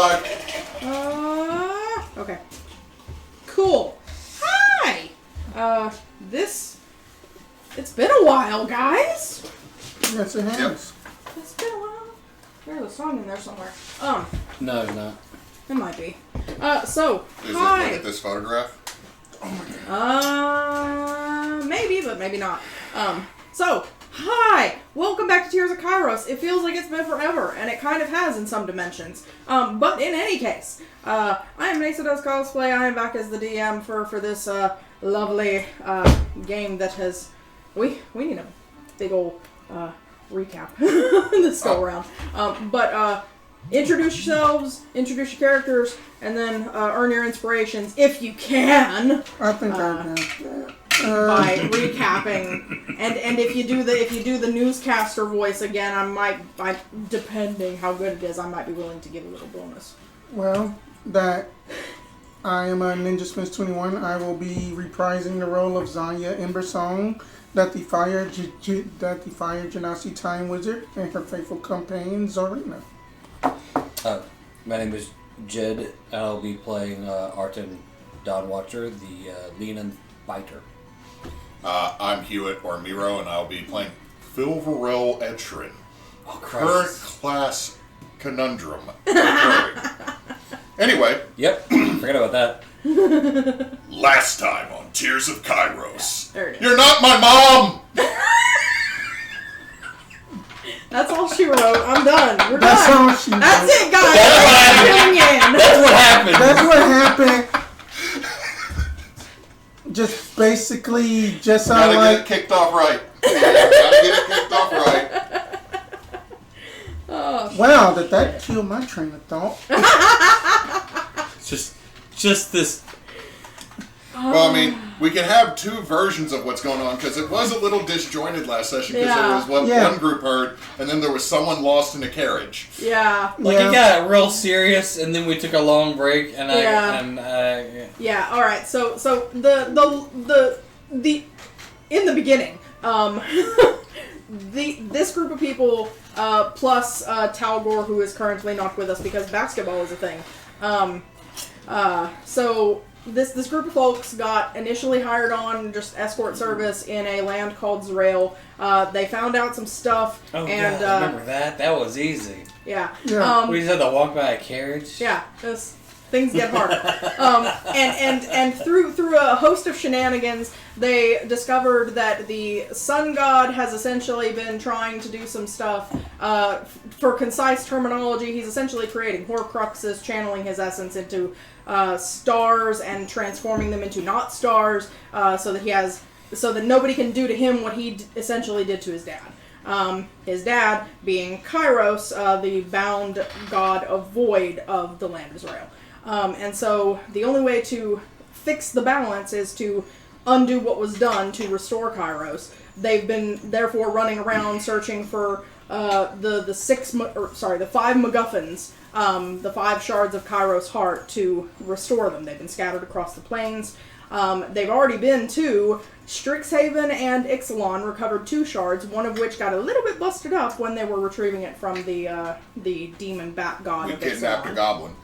Bye. Okay. Cool. Hi! It's been a while, guys. Yes, it has. Yep. It's been a while. There's a song in there somewhere. No, it's not. It might be. Is hi. it look at this photograph? Oh my god. Maybe, but maybe not. Hi! Welcome back to Tears of Kairos. It feels like it's been forever, and it kind of has in some dimensions. But in any case, I am Neysa Does Cosplay. I am back as the DM for this lovely game that has... We need a big old recap this go around. Introduce yourselves, introduce your characters, and then earn your inspirations if you can. I think I got that. By recapping, and if you do the newscaster voice again, I depending how good it is, I might be willing to give a little bonus. Well, that I am a Ninja Spence 21. I will be reprising the role of Zhonya Embersong, that the Fire Genasi Time Wizard, and her faithful companion Zorina. My name is Jed. I'll be playing Arten, Dawnwatcher, the lean and biter. I'm Hewitt, or Miro, and I'll be playing Fil'verl Ettin. Oh, Current class conundrum. Anyway. Yep, forget about that. Last time on Tears of Kairos. There it is. You're not my mom! That's all she wrote. I'm done. We're That's done. all she wrote. That's it, guys. That's what happened. That's what happened. Just basically, just Gotta like... get it kicked off right. Gotta get it kicked off right. Wow, did that kill my train of thought? Just this. Well, I mean, we can have two versions of what's going on, because it was a little disjointed last session, because there was what one group heard, and then there was someone lost in a carriage. Yeah. Like, it got real serious, and then we took a long break, and Yeah, alright, so the in the beginning, this group of people, plus Tal'gor, who is currently not with us because basketball is a thing, so this group of folks got initially hired on just escort service in a land called Z'Rael. They found out some stuff. Oh, and God, I remember that. That was easy. Yeah. We just had to walk by a carriage. Yeah. Things get harder. And through a host of shenanigans, they discovered that the sun god has essentially been trying to do some stuff. For concise terminology, he's essentially creating Horcruxes, channeling his essence into stars and transforming them into not stars, so that nobody can do to him what he essentially did to his dad. His dad being Kairos, the bound god of void of the land of Israel. And so the only way to fix the balance is to undo what was done to restore Kairos. They've been therefore running around searching for the 5 MacGuffins, the 5 shards of Kairos' heart, to restore them. They've been scattered across the plains. They've already been to Strixhaven and Ixalan, recovered 2 shards, one of which got a little bit busted up when they were retrieving it from the demon bat god of Ixalan. We kidnapped a goblin.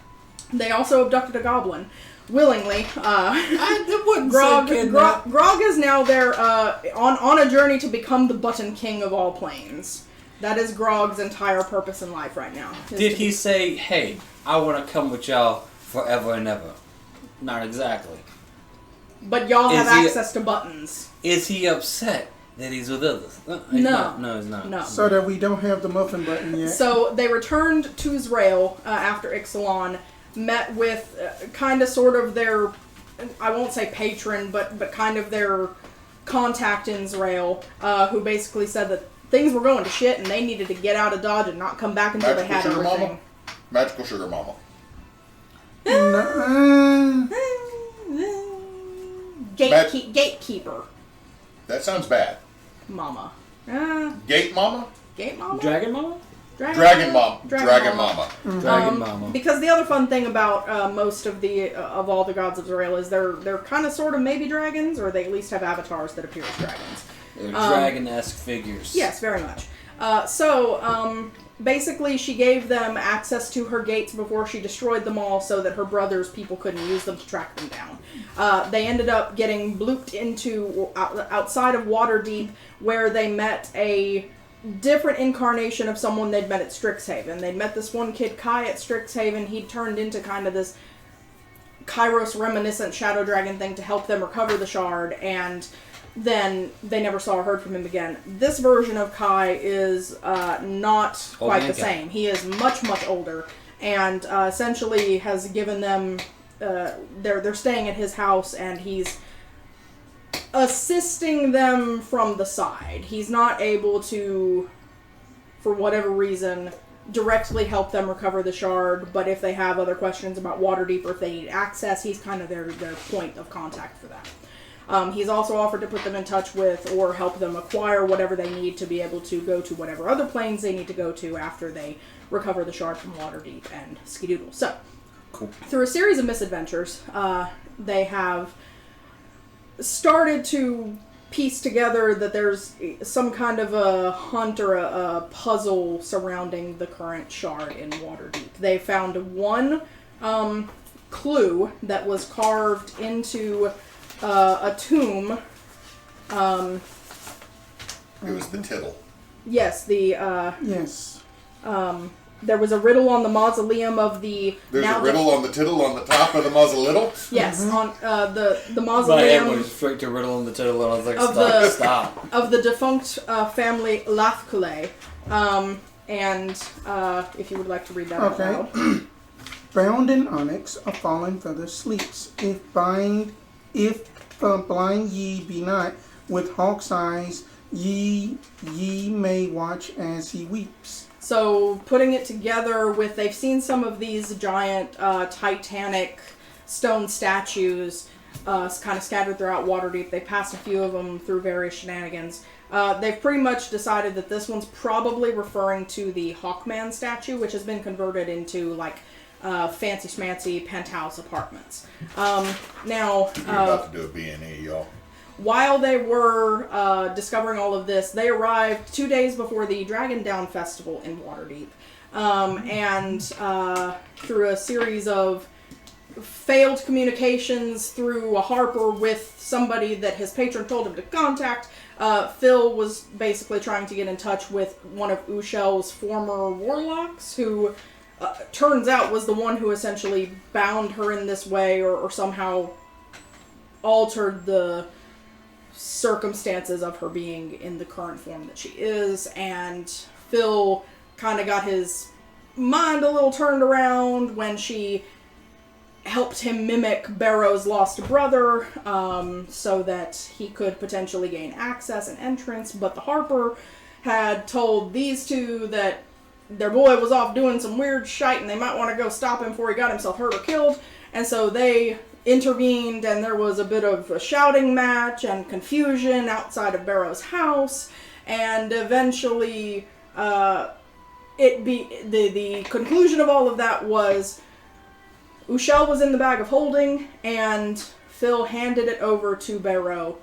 They also abducted a goblin, willingly. Grog is now there on a journey to become the Button King of all planes. That is Grog's entire purpose in life right now. Did he say, hey, I want to come with y'all forever and ever? Not exactly. But y'all have access to buttons. Is he upset that he's with others? No. No, he's not. No. So that we don't have the muffin button yet. So they returned to Z'Rael after Ixalan, met with kind of sort of their, I won't say patron, but kind of their contact in Z'Rael, who basically said that things were going to shit and they needed to get out of Dodge and not come back until they had everything. Magical Sugar Mama. Gatekeeper. That sounds bad. Mama. Gate Mama? Gate Mama? Dragon Mama? Dragon Mama. Dragon Mama. Because the other fun thing about most of of all the gods of Z'Rael is they're kind of sort of maybe dragons, or they at least have avatars that appear as dragons. They're dragon-esque figures. Yes, very much. basically, she gave them access to her gates before she destroyed them all so that her brother's people couldn't use them to track them down. They ended up getting blooped into outside of Waterdeep, where they met a different incarnation of someone they'd met at Strixhaven. They'd met this one kid, Kai, at Strixhaven. He'd turned into kind of this Kairos reminiscent shadow dragon thing to help them recover the shard, and then they never saw or heard from him again. This version of Kai is not quite the same. He is much, much older, and essentially has given them... they're staying at his house, and he's assisting them from the side. He's not able to, for whatever reason, directly help them recover the shard, but if they have other questions about Waterdeep or if they need access, he's kind of their point of contact for that. He's also offered to put them in touch with or help them acquire whatever they need to be able to go to whatever other planes they need to go to after they recover the shard from Waterdeep and Skidoodle. So, cool. Through a series of misadventures, they have started to piece together that there's some kind of a hunt or a puzzle surrounding the current shard in Waterdeep. They found one clue that was carved into a tomb. It was the tittle. Yes, yes. There was a riddle on the mausoleum of the... There's a riddle on the tittle on the top of the mausoleum? Yes, on the mausoleum... My head went straight to riddle on the tittle, and I was like, stop. Of the defunct family Lathkule. And if you would like to read that out loud. Bound in onyx, a fallen feather sleeps. If blind ye be not, with hawk's eyes, ye may watch as he weeps. So, putting it together with, they've seen some of these giant titanic stone statues kind of scattered throughout Waterdeep. They passed a few of them through various shenanigans. They've pretty much decided that this one's probably referring to the Hawkman statue, which has been converted into, like, fancy schmancy penthouse apartments. Now... You're about to do a B&E, y'all. While they were discovering all of this, they arrived 2 days before the Dragon Down Festival in Waterdeep. And through a series of failed communications through a Harper with somebody that his patron told him to contact, Phil was basically trying to get in touch with one of Ushel's former warlocks, who turns out was the one who essentially bound her in this way or somehow altered the circumstances of her being in the current form that she is, and Phil kind of got his mind a little turned around when she helped him mimic Barrow's lost brother, so that he could potentially gain access and entrance, but the Harper had told these two that their boy was off doing some weird shite and they might want to go stop him before he got himself hurt or killed, and so they intervened, and there was a bit of a shouting match and confusion outside of Barrow's house, and eventually the conclusion of all of that was Ushel was in the bag of holding, and Phil handed it over to Barrow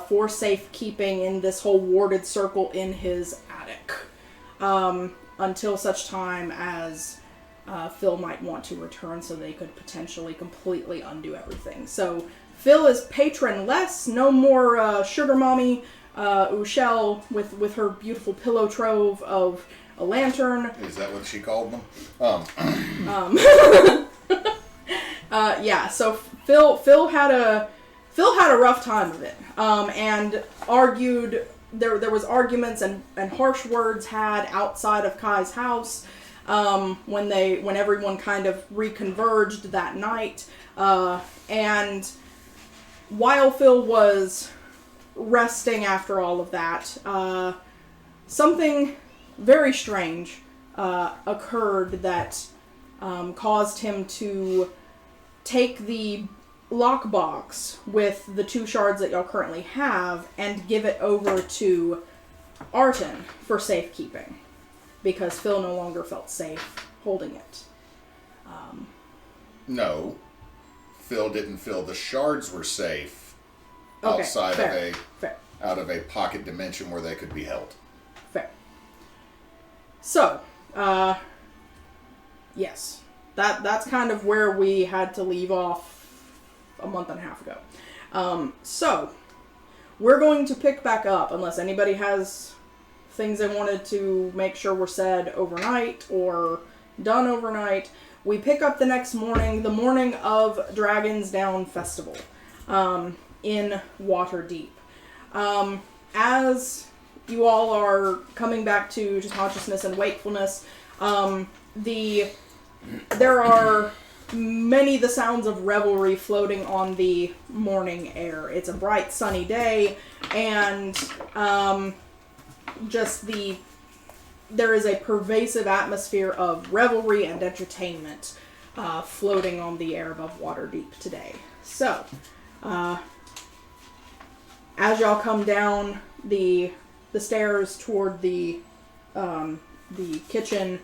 for safekeeping in this whole warded circle in his attic, until such time as Phil might want to return so they could potentially completely undo everything. So Phil is patronless, no more sugar mommy Ushel with her beautiful pillow trove of a lantern. Is that what she called them? Yeah, so Phil had a rough time of it, and argued. There was arguments and harsh words had outside of Kai's house. When everyone kind of reconverged that night, and while Phil was resting after all of that, something very strange occurred that caused him to take the lockbox with the 2 shards that y'all currently have and give it over to Arten for safekeeping, because Phil no longer felt safe holding it. No. Phil didn't feel the shards were safe outside out of a pocket dimension where they could be held. Fair. So, Yes. That's kind of where we had to leave off a month and a half ago. So, we're going to pick back up, unless anybody has things they wanted to make sure were said overnight or done overnight. We pick up the next morning, the morning of Dragon's Down Festival, in Waterdeep. As you all are coming back to consciousness and wakefulness, there are the sounds of revelry floating on the morning air. It's a bright sunny day, and there is a pervasive atmosphere of revelry and entertainment floating on the air above Waterdeep today. So, as y'all come down the stairs toward the kitchen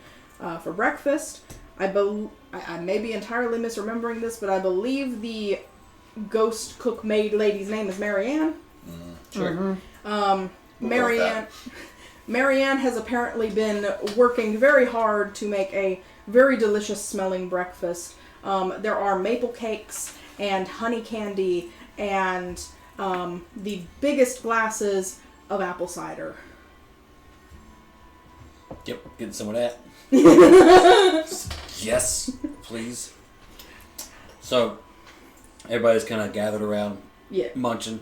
for breakfast, I may be entirely misremembering this, but I believe the ghost cook maid lady's name is Marianne. Sure. Marianne has apparently been working very hard to make a very delicious smelling breakfast. There are maple cakes and honey candy and the biggest glasses of apple cider. Yep, getting some of that. Yes, please. So, everybody's kind of gathered around, munching.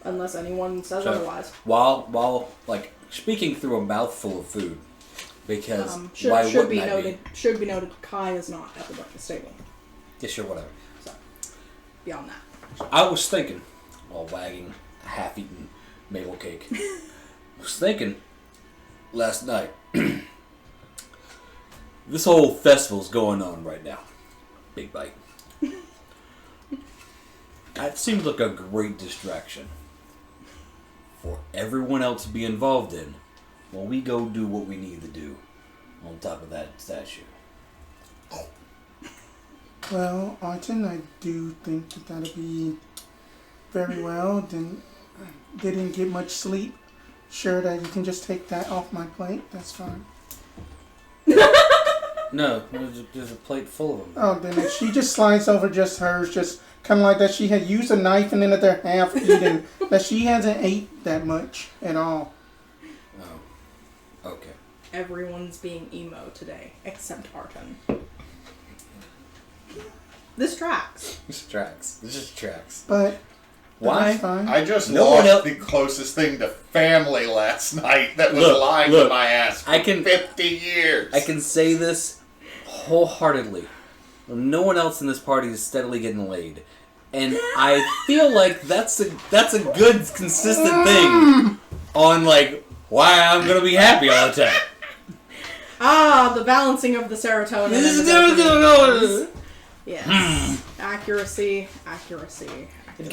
Unless anyone says otherwise. While like speaking through a mouthful of food, because why wouldn't I be? Should be noted, Kai is not at the breakfast table. Yeah, sure, whatever. So, beyond that. I was thinking, while wagging a half-eaten maple cake, I was thinking last night, this whole festival's going on right now. Big bite. That seems like a great distraction for everyone else to be involved in while we go do what we need to do on top of that statue. Well, Arten, I do think that'll be very well. Didn't get much sleep. Sure that you can just take that off my plate. That's fine. No, there's a plate full of them. Oh, then she just slides over just hers, just kind of like that she had used a knife and then that they're half eaten. That she hasn't ate that much at all. Oh, okay. Everyone's being emo today, except Arten. This tracks. This just tracks. But why? I just lost the closest thing to family last night that was lying to my ass for 50 years. I can say this wholeheartedly. No one else in this party is steadily getting laid. And I feel like that's a good, consistent thing on, like, why I'm going to be happy all the time. The balancing of the serotonin. Yes. Accuracy. You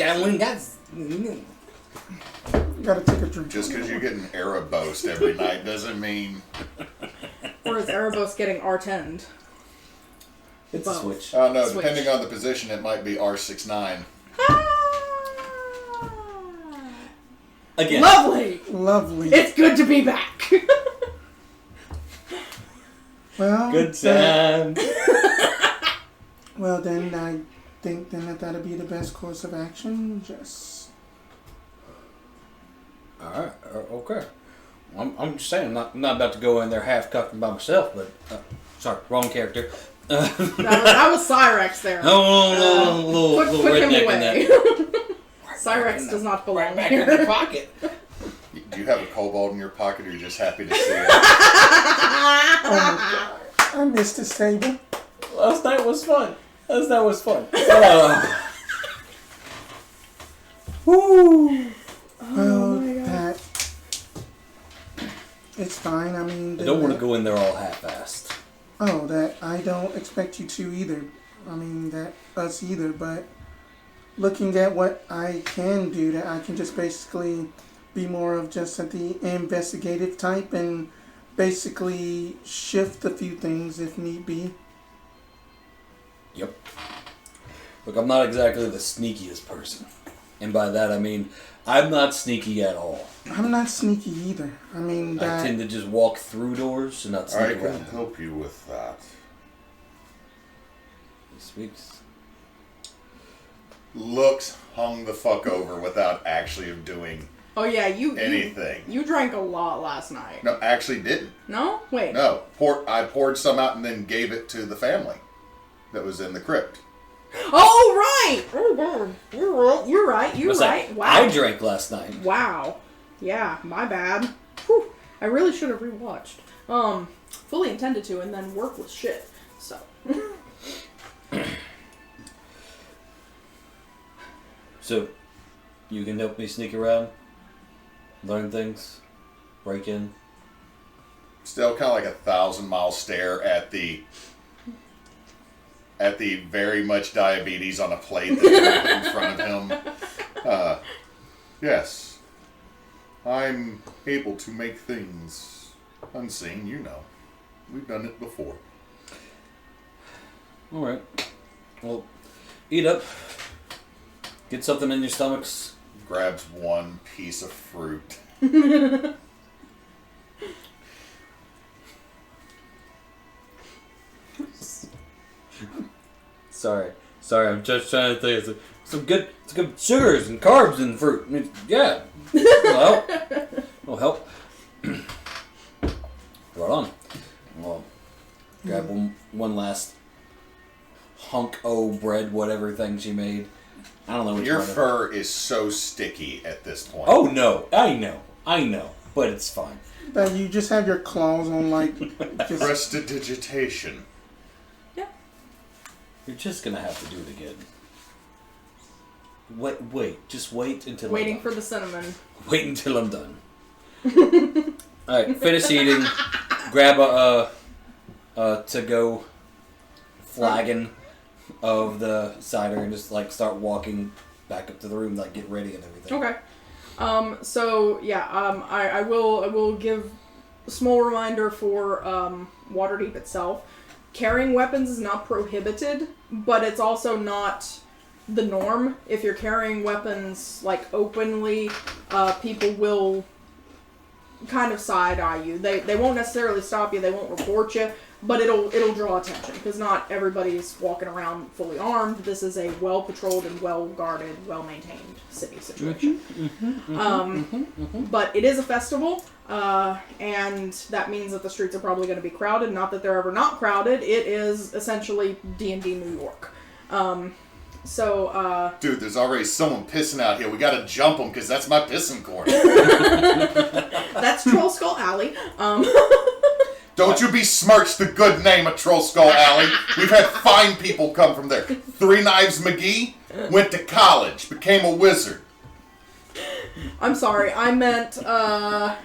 gotta take a drink. Just because you get an Erebos every night doesn't mean... Or is Erebos getting Artend? It's a switch. Oh, no, depending on the position, it might be R69. Again. Lovely. It's good to be back. Well, good time. Well, then I think that'll be the best course of action. Just. All right. Okay. I'm just saying, I'm not about to go in there half cuffed by myself, but sorry, wrong character. that was Cyrex there. Little put him redneck away. in that. Cyrex does not belong right back here. in the pocket. Do you have a kobold in your pocket, or are you just happy to see it? Oh my god! I missed this table. Last night was fun. Woo! Well, that it's fine. I mean, I don't want to go in there all half-assed. Oh, that I don't expect you to either. I mean, that us either. But looking at what I can do, that I can just basically be more of just the investigative type and basically shift a few things if need be. Yep. Look, I'm not exactly the sneakiest person. And by that I mean, I'm not sneaky at all. I'm not sneaky either. I mean, I tend to just walk through doors and not sneak I around. can help you with that. He speaks. Looks hung the fuck over without actually doing Oh yeah, anything. You drank a lot last night. No, actually didn't. No? Wait. No. I poured some out and then gave it to the family that was in the crypt. Oh, right! Oh, God. You're right. You're What's right. that? Wow. I drank last night. Wow. Yeah, my bad. Whew. I really should have rewatched. Fully intended to, and then work was shit. So. So, you can help me sneak around, learn things, break in. Still kind of like a 1,000-mile stare at the very much diabetes on a plate that's in front of him. Yes. I'm able to make things unseen, you know. We've done it before. Alright. Well, eat up. Get something in your stomachs. Grabs one piece of fruit. Sorry, I'm just trying to think of some good sugars and carbs in fruit. I mean, yeah. It'll help. Right on. Well, grab one last hunk o' bread, whatever thing she made. I don't know which Your one fur is so sticky at this point. Oh no, I know, but it's fine. that you just have your claws on, like, just... Prestidigitation. Yeah. You're just gonna have to do it again. Just wait until Waiting for the cinnamon. Wait until I'm done. Alright, finish eating. Grab a to-go flagon of the cider and just, like, start walking back up to the room, like, get ready and everything. Okay. I will give a small reminder for Waterdeep itself. Carrying weapons is not prohibited, but it's also not the norm. If you're carrying weapons, like, openly, people will kind of side-eye you. They won't necessarily stop you, they won't report you, but it'll draw attention, because not everybody's walking around fully armed. This is a well-patrolled and well-guarded, well-maintained city situation. But it is a festival, and that means that the streets are probably going to be crowded. Not that they're ever not crowded. It is essentially D&D New York. Dude, there's already someone pissing out here. We gotta jump them, because that's my pissing corner. That's Troll Skull Alley. Don't you besmirch the good name of Troll Skull Alley. We've had fine people come from there. Three Knives McGee went to college, became a wizard. I'm sorry, I meant I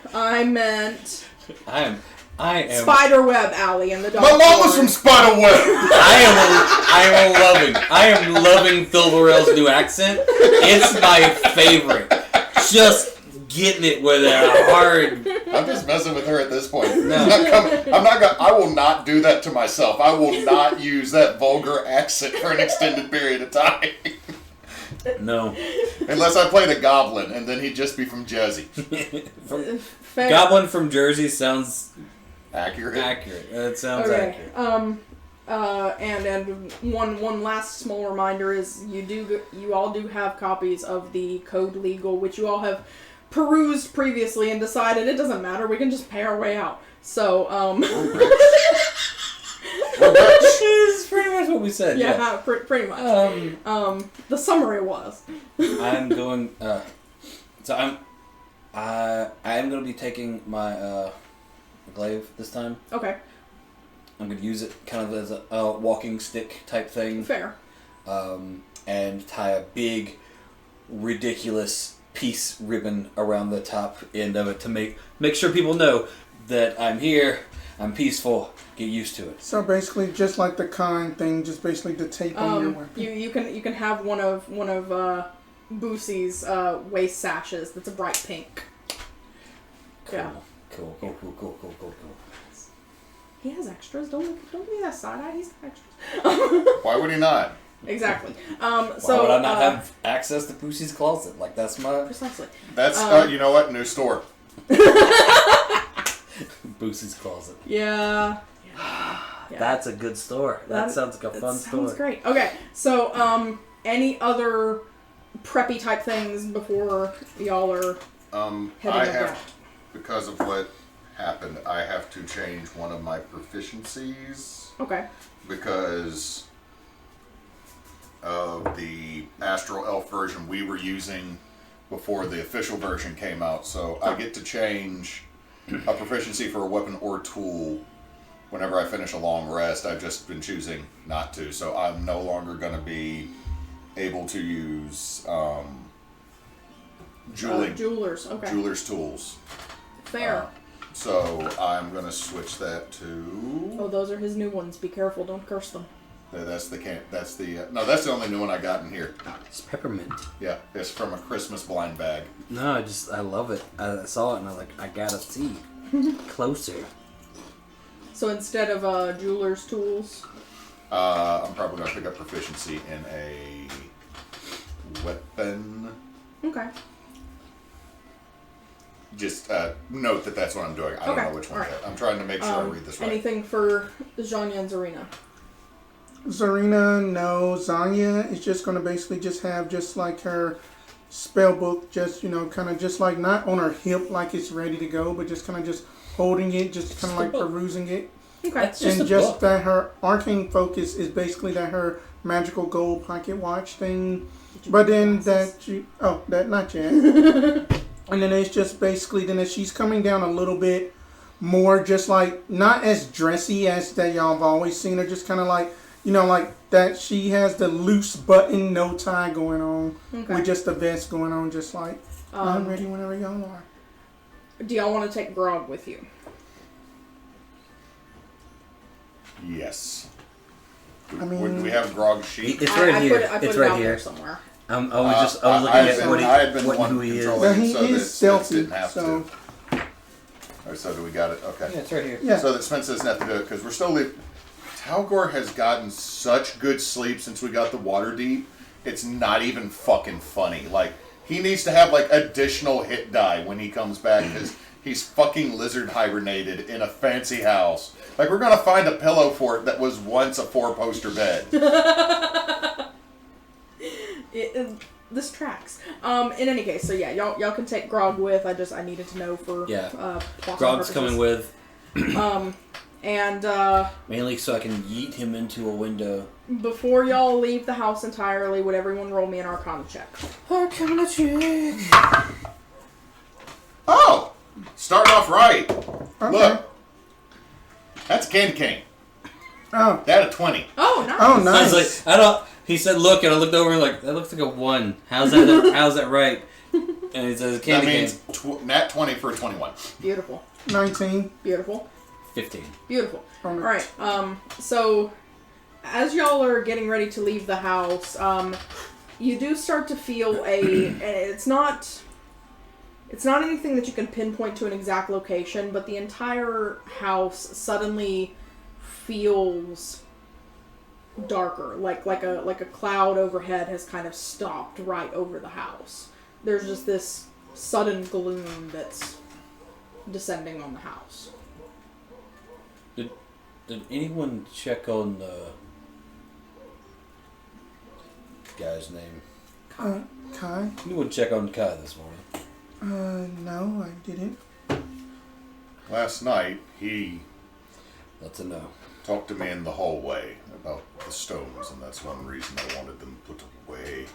am Spiderweb Alley in the dog. My mom was from Spiderweb. I am loving Fil'verl's new accent. It's my favorite. Just getting it with a hard. I'm just messing with her at this point. No. I will not do that to myself. I will not use that vulgar accent for an extended period of time. No. Unless I played a goblin, and then he'd just be from Jersey. Goblin from Jersey sounds accurate. It sounds accurate. And one last small reminder is you all do have copies of the Code Legal, which you all have perused previously and decided it doesn't matter, we can just pay our way out. So, This is pretty much what we said. yeah. Pretty much. The summary was. I'm going. I am going to be taking my glaive this time. Okay. I'm going to use it kind of as a walking stick type thing. Fair. And tie a big, ridiculous peace ribbon around the top end of it to make sure people know that I'm here, I'm peaceful, get used to it. So basically, just like the kind thing, just basically the tape on your weapon. You can have one of Boosie's waist sashes that's a bright pink. Cool. Yeah. Cool. He has extras. Don't be that side eye. He's got extras. Why would he not? Exactly. Why So would I not have access to Boosie's closet? Like, that's my... precisely. That's you know what? New store. Boosie's closet. Yeah. That's a good store. That sounds like a fun store. Sounds great. Okay, so any other preppy type things before y'all are heading I out? have, because of what happened, I have to change one of my proficiencies. Okay. Because of the Astral Elf version we were using before the official version came out. So I get to change a proficiency for a weapon or tool whenever I finish a long rest. I've just been choosing not to. So I'm no longer going to be able to use Jewelers. Okay. jeweler's tools. Fair. So I'm going to switch that to... Oh, those are his new ones. Be careful. Don't curse them. That's the only new one I got in here. It's peppermint. Yeah, it's from a Christmas blind bag. No, I love it. I saw it and I was like, I gotta see closer. So instead of jeweler's tools, I'm probably going to pick up proficiency in a weapon. okay. Just note that that's what I'm doing. I don't know which one Alright. yet. I'm trying to make sure I read this right. Anything for Zhonya and Zarina? Zarina, no. Zhonya is just going to basically just have just like her spell book, just, kind of just like not on her hip like it's ready to go, but just kind of just holding it, just kind of like perusing it. Okay. That's just And a just book. that her arcane focus is basically that her magical gold pocket watch thing. But then not yet. And then it's just basically then as she's coming down a little bit more, just like not as dressy as that y'all have always seen her, just kind of like like that she has the loose button, no tie going on, with just the vest going on, just like I'm ready whenever y'all are. Do y'all want to take Grog with you? Yes. I mean, Do we have grog sheet? It's right here. I put It's it right out here. there somewhere. I was looking at I had been the one who he is. controlling But it he so that is Spence stealthy, didn't have so to. Or so do we got it? Okay. Yeah, it's right here. yeah. So that Spence doesn't have to do it because we're still leaving. Tal'gor has gotten such good sleep since we got the Waterdeep. It's not even fucking funny. Like, he needs to have, like, additional hit die when he comes back because he's fucking lizard hibernated in a fancy house. Like, we're gonna find a pillow fort that was once a 4-poster bed. This tracks. In any case, so yeah, y'all can take Grog with. I needed to know for plotting Grog's purposes. coming with. And Mainly so I can yeet him into a window. before y'all leave the house entirely, would everyone roll me an Arcana check? Arcana check. Oh! Starting off right. Okay. Look. That's a candy cane. Oh. That a 20. Oh, nice. Oh, I nice. was like, he said, look, and I looked over and like, that looks like a 1. How's that right? And he says, That candy means cane. nat 20 for a 21. Beautiful. 19. Beautiful. 15. Beautiful. Oh, no. Alright, so as y'all are getting ready to leave the house, you do start to feel and it's not anything that you can pinpoint to an exact location, but the entire house suddenly feels darker, like a cloud overhead has kind of stopped right over the house. There's just this sudden gloom that's descending on the house. Did anyone check on the guy's name? Kai? Anyone check on Kai this morning? No, I didn't. Last night, he That's a no. talked to me in the hallway about the stones, and that's one reason I wanted them put away.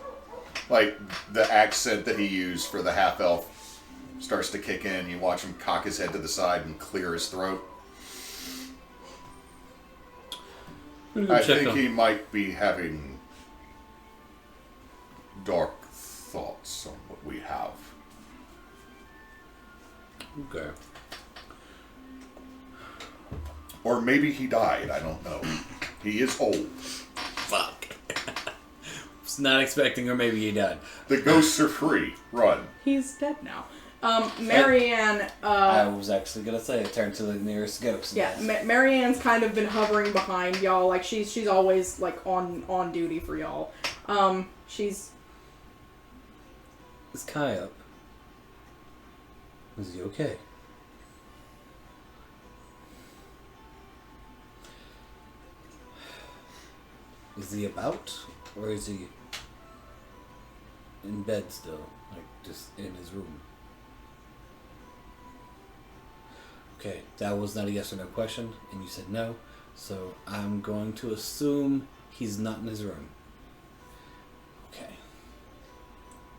Like, the accent that he used for the half-elf starts to kick in. You watch him cock his head to the side and clear his throat. I think he might be having dark thoughts on what we have. Okay. Or maybe he died, I don't know. He is old. Fuck. Was not expecting, or maybe he died. The ghosts are free. Run. He's dead now. Marianne. I was actually gonna say turn to the nearest ghost. Yeah, Marianne's kind of been hovering behind y'all. Like she's always like on duty for y'all. She's. Is Kai up? Is he okay? Is he about, or is he in bed still, like just in his room? Okay, that was not a yes or no question, and you said no, so I'm going to assume he's not in his room. Okay.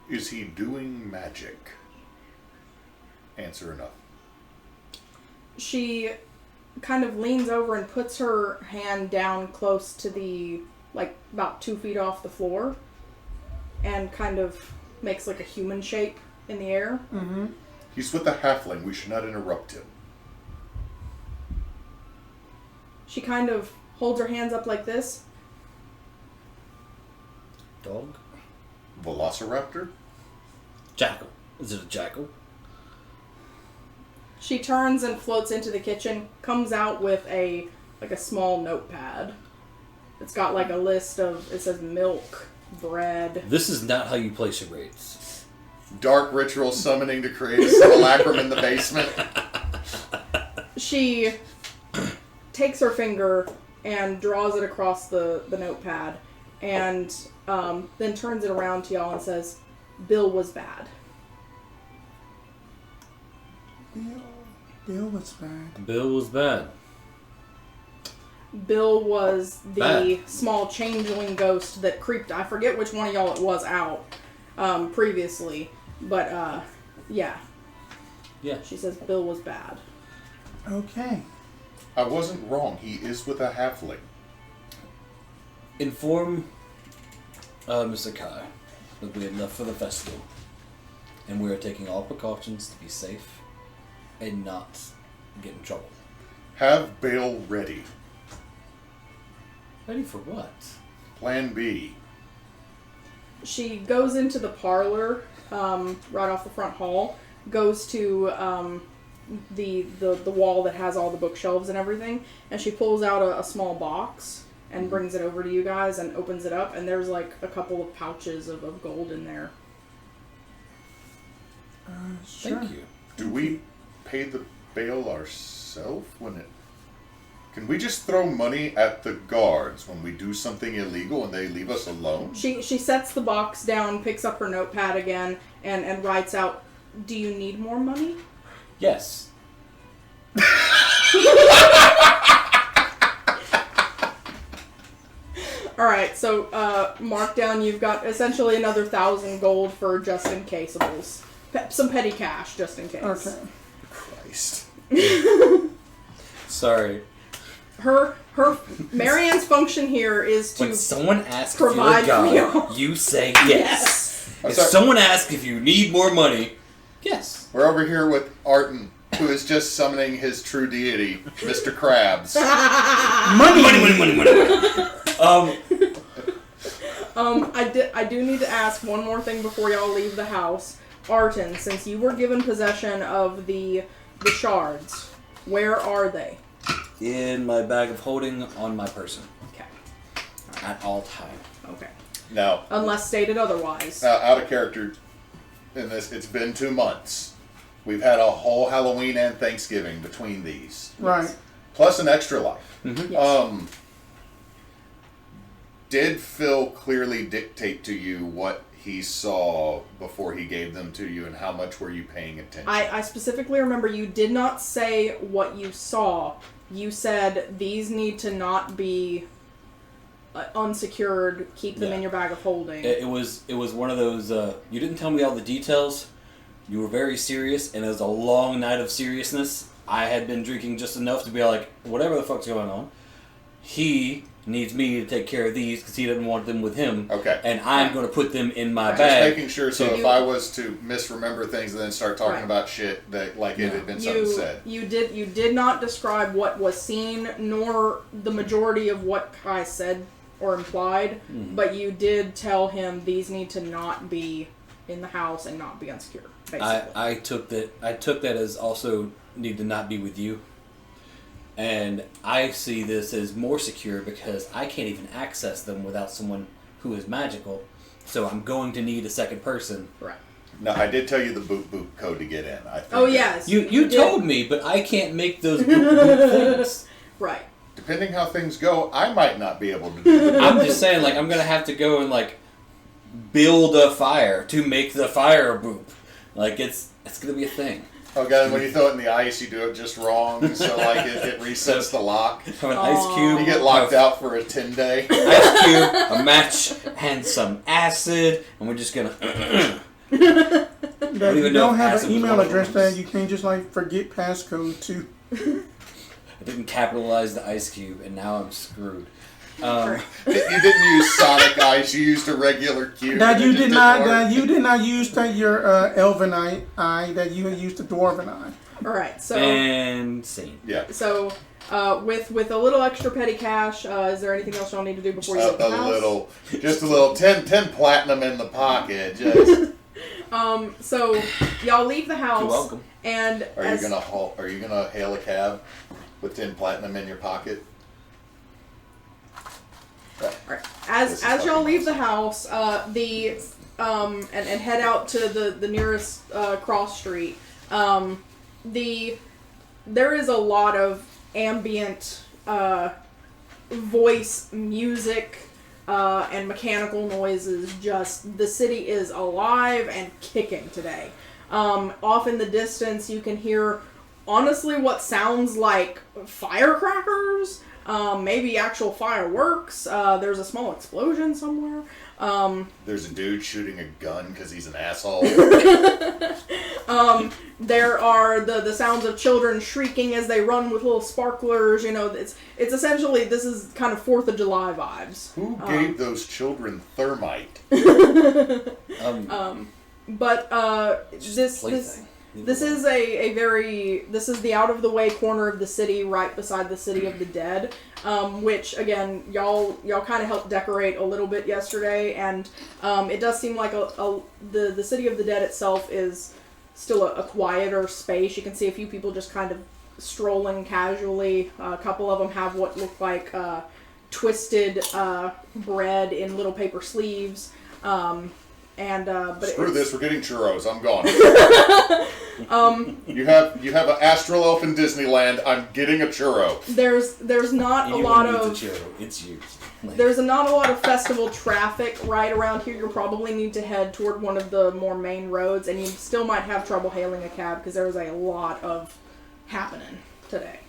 Is he doing magic? Answer enough. She kind of leans over and puts her hand down close to the, like, about 2 feet off the floor, and kind of makes like a human shape in the air. Mm-hmm. He's with the halfling. We should not interrupt him. She kind of holds her hands up like this. Dog? Velociraptor? Jackal. Is it a jackal? She turns and floats into the kitchen, comes out with a small notepad. It's got like a list of, it says milk, bread. This is not how you play charades. Dark ritual summoning to create a simulacrum in the basement. She takes her finger and draws it across the notepad, and then turns it around to y'all and says, Bill was bad. Bill was bad. Bill was bad. Bill was the Bad. small changeling ghost that creeped. I forget which one of y'all it was out previously, but yeah. Yeah. She says Bill was bad. Okay. I wasn't wrong. He is with a halfling. Inform Mr. Kai that we have left for the festival, and we are taking all precautions to be safe and not get in trouble. Have bail ready. Ready for what? Plan B. She goes into the parlor, right off the front hall, goes to the wall that has all the bookshelves and everything, and she pulls out a small box and brings it over to you guys and opens it up, and there's like a couple of pouches of gold in there. Sure. Thank you. Do we pay the bail ourselves when it... Can we just throw money at the guards when we do something illegal and they leave us alone? She sets the box down, picks up her notepad again, and writes out, "Do you need more money?" Yes. Alright, so mark down, you've got essentially another 1,000 gold for just in caseables. Some petty cash, just in case. Okay. Christ. Sorry. Her Marianne's function here is to When someone asks if you're a provide for you. god, you say yes. I'm If sorry. someone asks if you need more money, yes. We're over here with Arten, who is just summoning his true deity, Mr. Krabs. Money. I do need to ask one more thing before y'all leave the house. Arten, since you were given possession of the shards, where are they? In my bag of holding on my person. Okay. At all time. Okay. Now, Unless stated otherwise. out of character in this, it's been 2 months. We've had a whole Halloween and Thanksgiving between these. Right. Plus an extra life. Mm-hmm. Yes. Did Phil clearly dictate to you what he saw before he gave them to you, and how much were you paying attention? I specifically remember you did not say what you saw. You said these need to not be unsecured. Keep them Yeah. in your bag of holding. It was one of those, you didn't tell me all the details. You were very serious, and it was a long night of seriousness. I had been drinking just enough to be like, whatever the fuck's going on. He needs me to take care of these because he doesn't want them with him. Okay. And I'm going to put them in my Just bag. making sure, so if I was to misremember things and then start talking Right. about shit that like it had been something said. You did not describe what was seen, nor the majority of what Kai said or implied, but you did tell him these need to not be in the house and not be unsecured. basically. I took that as also need to not be with you. And I see this as more secure because I can't even access them without someone who is magical. So I'm going to need a second person. Right. No, I did tell you the boop code to get in. I think Oh, yes. You told me, but I can't make those boop things. Right. Depending how things go, I might not be able to do it. I'm just saying, like, I'm going to have to go and, like, build a fire to make the fire boop. Like, it's going to be a thing. Okay, when you throw it in the ice, you do it just wrong, so like it resets the lock. Have an ice cube. You get locked out for a 10-day. Ice cube, a match, and some acid, and we're just gonna. That you don't have acid an was email one of address those. that you can't just like forget passcode to. I didn't capitalize the ice cube, and now I'm screwed. You didn't use sonic ice, you used a regular cube. That and it you just did didn't not. work. That you did not use your elven eye. That you had used the dwarven eye. All right. So. And scene. Yeah. So, with a little extra petty cash, is there anything else y'all need to do before you leave the house? Just a little 10 platinum in the pocket. Just. So y'all leave the house. You're welcome. And Are you gonna hail a cab with 10 platinum in your pocket? Alright. As y'all leave the house, and head out to the nearest cross street, there is a lot of ambient voice music and mechanical noises. Just the city is alive and kicking today. Off in the distance, you can hear honestly what sounds like firecrackers. Maybe actual fireworks. There's a small explosion somewhere. There's a dude shooting a gun because he's an asshole. There are the sounds of children shrieking as they run with little sparklers. You know, it's essentially, this is kind of 4th of July vibes. Who gave those children thermite? But this is this is the out of the way corner of the city, right beside the City of the Dead, which again y'all kind of helped decorate a little bit yesterday, and it does seem like the City of the Dead itself is still a quieter space. You can see a few people just kind of strolling casually. A couple of them have what look like twisted bread in little paper sleeves. But Screw this, we're getting churros. I'm gone. You have an astral elf in Disneyland. I'm getting a churro. There's not a lot of It's you. there's not a lot of festival traffic right around here. You'll probably need to head toward one of the more main roads, and you still might have trouble hailing a cab because there's a lot of happening today.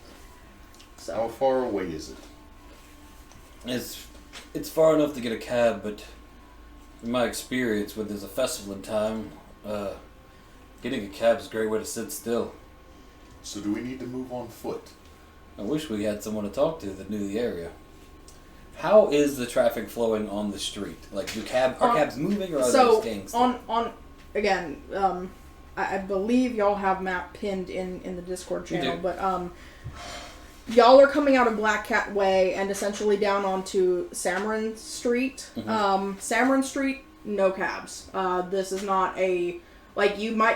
So How far away is it? It's far enough to get a cab, but in my experience, when there's a festival in time, getting a cab is a great way to sit still. So do we need to move on foot? I wish we had someone to talk to that knew the area. How is the traffic flowing on the street? Like, are cabs moving or are they staying still? Again, I believe y'all have map pinned in the Discord channel, but y'all are coming out of Black Cat Way and essentially down onto Samarin Street. Mm-hmm. Samarin Street, no cabs. This is not you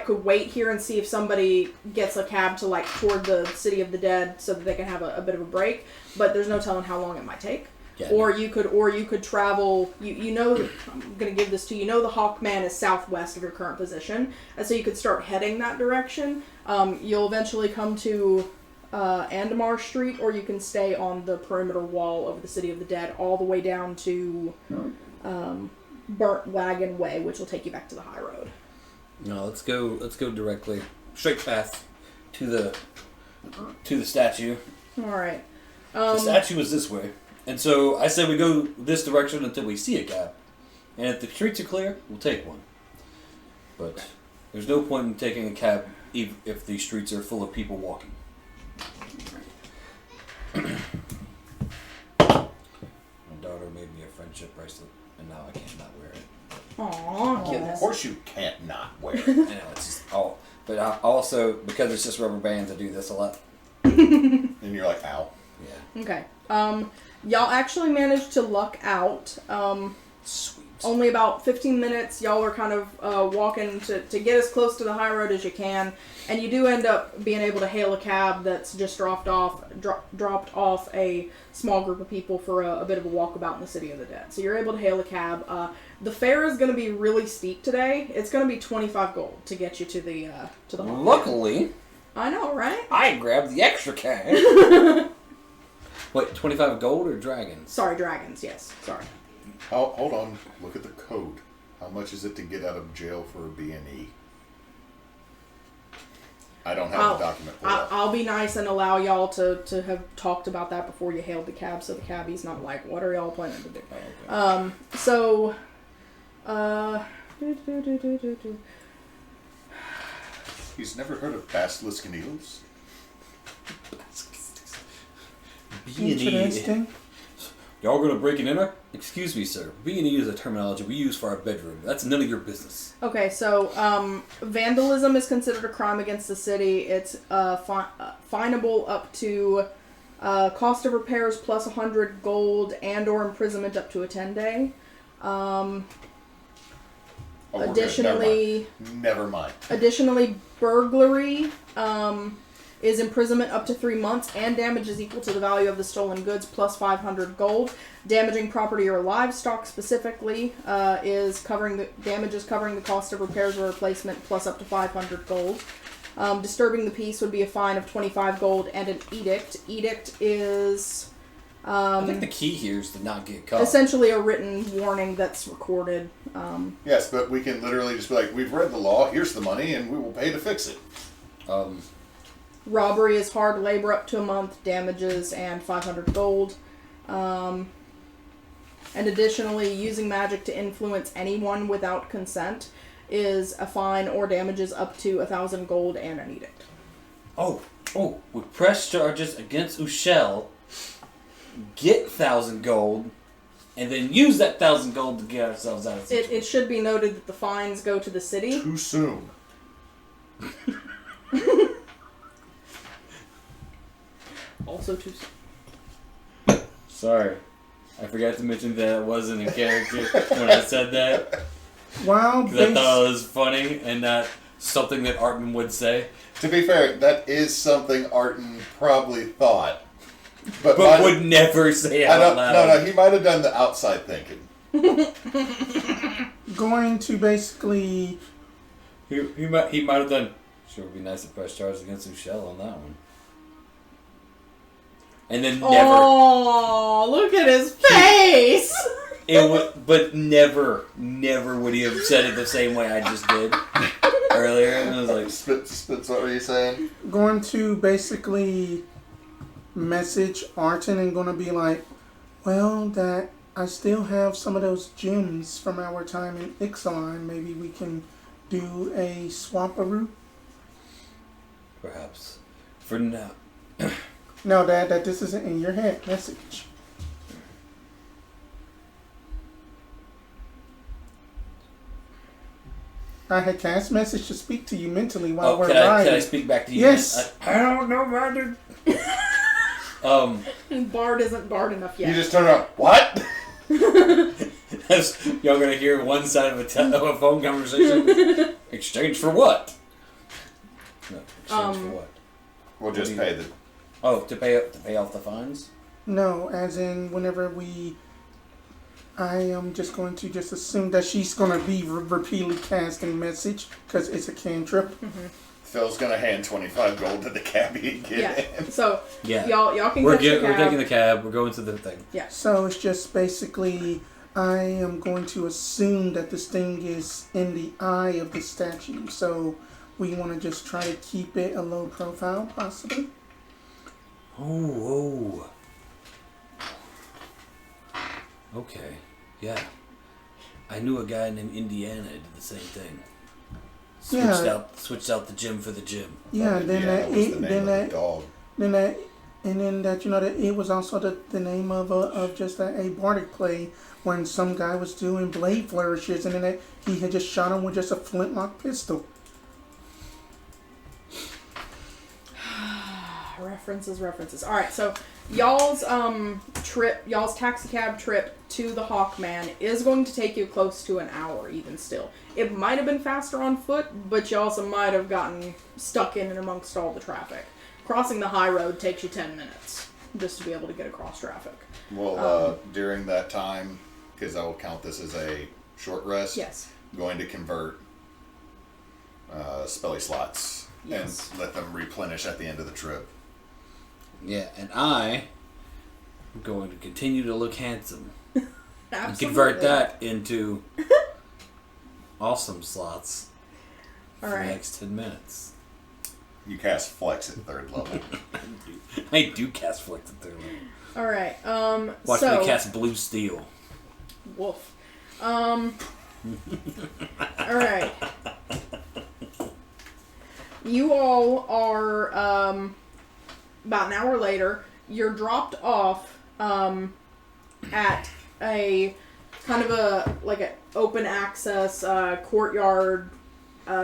could wait here and see if somebody gets a cab to toward the City of the Dead so that they can have a bit of a break, but there's no telling how long it might take. Yeah. Or you could travel. I'm gonna give this to you. You know the Hawkman is southwest of your current position, and so you could start heading that direction. You'll eventually come to Andamar Street, or you can stay on the perimeter wall of the City of the Dead all the way down to Burnt Wagon Way, which will take you back to the high road. No, let's go directly, straight path to the statue. All right. The statue is this way, and so I said we go this direction until we see a cab, and if the streets are clear, we'll take one. But there's no point in taking a cab if the streets are full of people walking. My daughter made me a friendship bracelet, and now I can't not wear it. Aww. Of course you can't not wear it. I know, it's just all. But I also, because it's just rubber bands, I do this a lot. And you're like, ow. Yeah. Okay. Y'all actually managed to luck out. Sweet. only about 15 minutes. Y'all are kind of walking to get as close to the high road as you can, and you do end up being able to hail a cab that's just dropped off a small group of people for a bit of a walkabout in the City of the Dead. So you're able to hail a cab. The fare is going to be really steep today. It's going to be 25 gold to get you to the hall. Luckily, I know, right? I grabbed the extra cash. Wait, 25 gold or dragons? Sorry, dragons. Yes, sorry. Oh, hold on. Look at the code. How much is it to get out of jail for a B&E? I don't have the document pulled up. I'll be nice and allow y'all to have talked about that before you hailed the cab, so the cabbie's not like, what are y'all planning to do? Oh, okay. He's never heard of basilisk needles? Interesting. Y'all gonna break and enter? Excuse me, sir. B&E is a terminology we use for our bedroom. That's none of your business. Okay, so vandalism is considered a crime against the city. It's finable up to cost of repairs plus 100 gold and or imprisonment up to a 10-day. Additionally, never mind. Additionally, burglary is imprisonment up to 3 months and damage is equal to the value of the stolen goods plus 500 gold. Damaging property or livestock specifically is covering the cost of repairs or replacement plus up to 500 gold. Disturbing the peace would be a fine of 25 gold and an edict. Edict is I think the key here is to not get caught. essentially a written warning that's recorded. Yes, but we can literally just be like, we've read the law, here's the money, and we will pay to fix it. Robbery is hard labor up to a month, damages, and 500 gold. And additionally, using magic to influence anyone without consent is a fine or damages up to 1,000 gold and an edict. We press charges against Ushel, get 1,000 gold, and then use that 1,000 gold to get ourselves out of the situation. It should be noted that the fines go to the city. Too soon. Also too soon. Sorry. I forgot to mention that it wasn't in character when I said that. Wow, Because I thought it was funny and not something that Arten would say. To be fair, that is something Arten probably thought. But would never say out loud. No, he might have done the outside thinking. going to basically... He might have done... Sure would be nice to press charges against Ushel on that one. And then never... Oh, look at his face! But never would he have said it the same way I just did earlier. And I was like... Spence, what were you saying? Going to basically message Arten and going to be like, well, that I still have some of those gems from our time in Ixalan. Maybe we can do a swap-a-roo? Perhaps. For now... No, Dad, that this isn't in your head. Message. I had cast message to speak to you mentally while we're riding. Can I speak back to you? Yes. I don't know, Roger. Bard isn't Bard enough yet. You just turn around. What? Y'all gonna hear one side of a phone conversation. Exchange for what? No, exchange for what? We'll just pay the... Oh, to pay off the fines? No, as in whenever I am just going to just assume that she's going to be repeatedly casting message because it's a cantrip. Mm-hmm. Phil's going to hand 25 gold to the cabbie and get in. So, yeah. y'all can We're catch taking the cab. We're going to the thing. Yeah. So it's just basically, I am going to assume that this thing is in the eye of the statue. So we want to just try to keep it a low profile, possibly. Oh. Okay. Yeah. I knew a guy named Indiana did the same thing. Switched out the gym for the gym. Yeah, then that it was also the name of just a bardic play when some guy was doing blade flourishes and then he had just shot him with just a flintlock pistol. References. All right, so y'all's taxi cab trip to the Hawkman is going to take you close to an hour, even still. It might have been faster on foot, but you also might have gotten stuck in and amongst all the traffic. Crossing the high road takes you 10 minutes just to be able to get across traffic. Well, during that time, because I will count this as a short rest, Yes. going to convert spelly slots Yes. and let them replenish at the end of the trip. Yeah, and I'm going to continue to look handsome. And Absolutely. convert that into awesome slots for All right. the next 10 minutes. You cast Flex at 3rd level. I do cast Flex at 3rd level. All right. Watch so, me cast Blue Steel. Woof. All right. You all are about an hour later. You're dropped off at a kind of an open access courtyard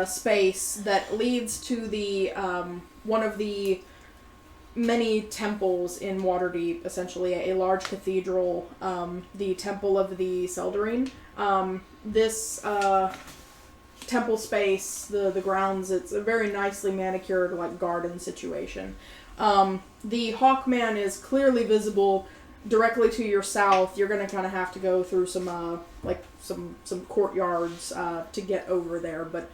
space that leads to the one of the many temples in Waterdeep, essentially a large cathedral, the Temple of the Seldarine. This temple space, the grounds, it's a very nicely manicured garden situation. The Hawkman is clearly visible directly to your south. You're gonna kind of have to go through some courtyards to get over there, but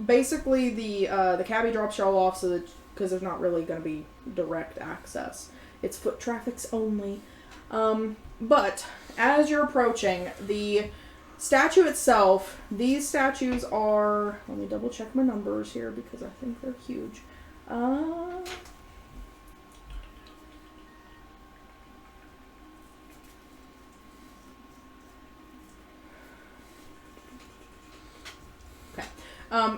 basically the cabbie drops y'all off so that because there's not really going to be direct access. It's foot traffics only. But as you're approaching the statue itself, these statues are... Let me double check my numbers here because I think they're huge. Okay.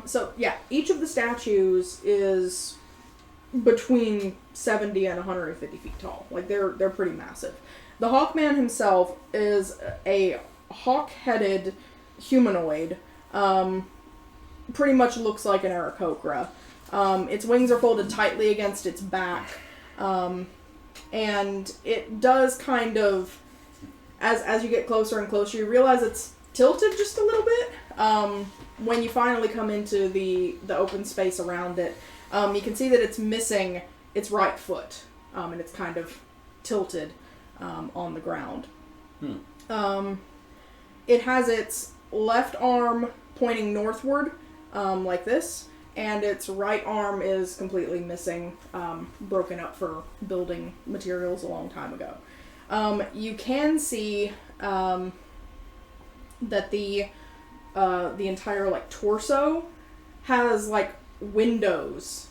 So, yeah, each of the statues is between 70 and 150 feet tall. They're pretty massive. The Hawkman himself is a hawk-headed humanoid. Pretty much looks like an Aarakocra. Its wings are folded tightly against its back. And it does kind of, as you get closer and closer, you realize it's tilted just a little bit. When you finally come into the open space around it, you can see that it's missing its right foot, and it's kind of tilted on the ground. It has its left arm pointing northward, like this, and its right arm is completely missing, broken up for building materials a long time ago. You can see that the entire torso has windows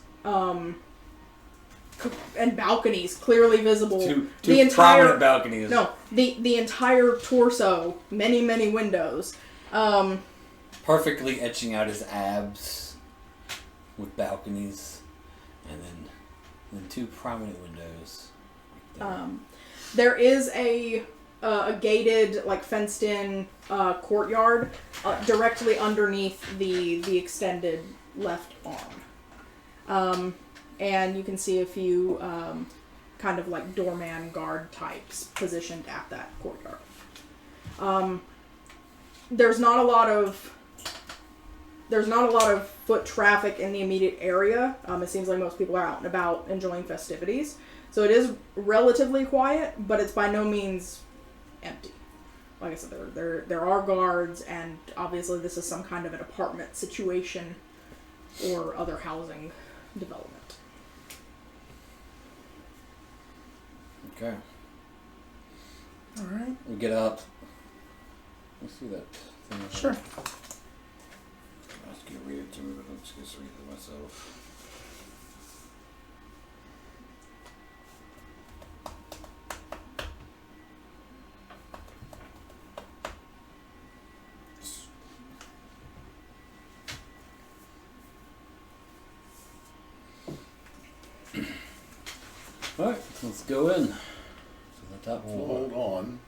and balconies clearly visible. Two the entire prominent balconies. No, the entire torso, many windows. Perfectly etching out his abs with balconies, and then two prominent windows. There is a gated, fenced-in courtyard directly underneath the extended left arm. And you can see a few kind of doorman guard types positioned at that courtyard. There's not a lot of foot traffic in the immediate area. It seems like most people are out and about enjoying festivities. So it is relatively quiet, but it's by no means empty. Like I said, there are guards, and obviously this is some kind of an apartment situation or other housing development. Okay. Alright. We get up. Let's see that thing. Sure. I was going to read it to me, but I'm just going to read it myself. Alright, let's go in. To the top floor. Hold on.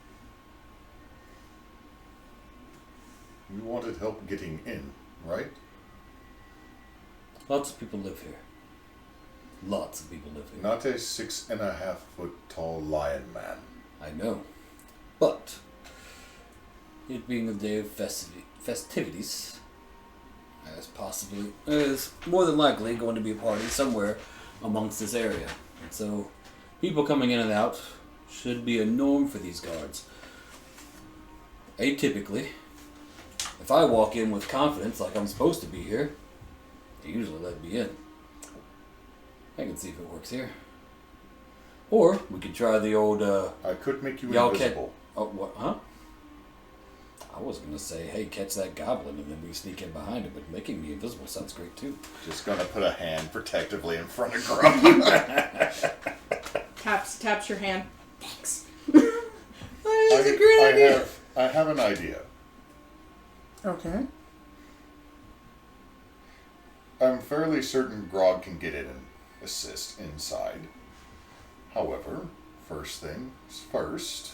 You wanted help getting in, right? Lots of people live here. Not a 6.5 foot tall lion man. I know. But, it being a day of festivities, is more than likely going to be a party somewhere amongst this area. And so, people coming in and out should be a norm for these guards. Atypically, if I walk in with confidence like I'm supposed to be here, they usually let me in. I can see if it works here. Or, we could try the old, I could make you y'all invisible. Oh, what? Huh? I was going to say, hey, catch that goblin and then we sneak in behind him, but making me invisible sounds great too. Just gonna put a hand protectively in front of Grub. Taps your hand. Thanks. That's a great idea. I have an idea. Okay. I'm fairly certain Grog can get in and assist inside. However, first things first,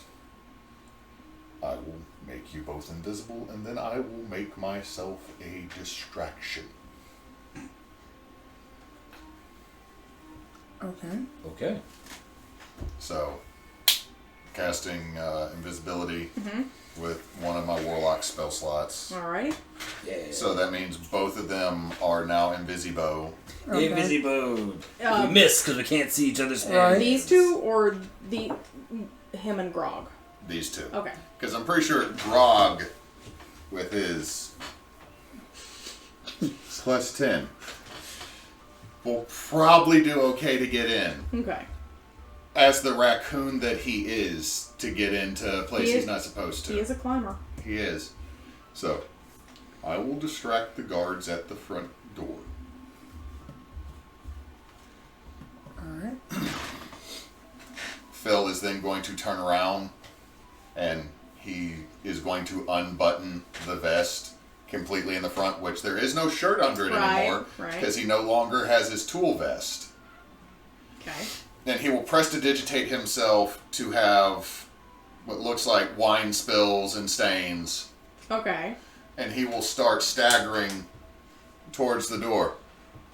I will make you both invisible, and then I will make myself a distraction. Okay. Okay. So, casting invisibility with one of my warlock spell slots. Alrighty. Yeah. So that means both of them are now invisibo. Okay. Invisible. We miss because we can't see each other's hands. Right. These two or him and Grog? These two. Okay. Because I'm pretty sure Grog, with his plus 10, will probably do okay to get in. Okay. As the raccoon that he is, to get into a place he's not supposed to. He is a climber. He is. So, I will distract the guards at the front door. Alright. Phil is then going to turn around and he is going to unbutton the vest completely in the front, which there is no shirt under it anymore because he no longer has his tool vest. Okay. And he will prestidigitate himself to have what looks like wine spills and stains. Okay. And he will start staggering towards the door.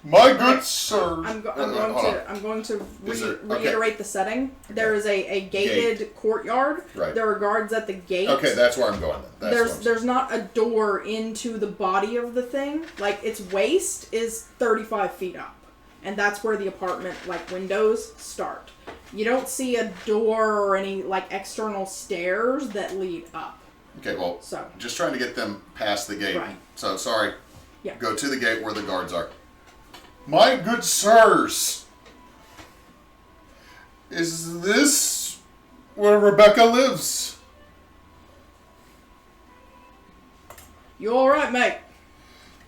My good sir. I'm going to reiterate okay. the setting. Okay. There is a gated courtyard. Right. There are guards at the gate. Okay, that's where I'm going then. There's not a door into the body of the thing. Like, its waist is 35 feet up. And that's where the apartment, like, windows start. You don't see a door or any, like, external stairs that lead up. Okay, well, just trying to get them past the gate. Right. So, sorry. Yeah. Go to the gate where the guards are. My good sirs, is this where Rebecca lives? You alright, mate?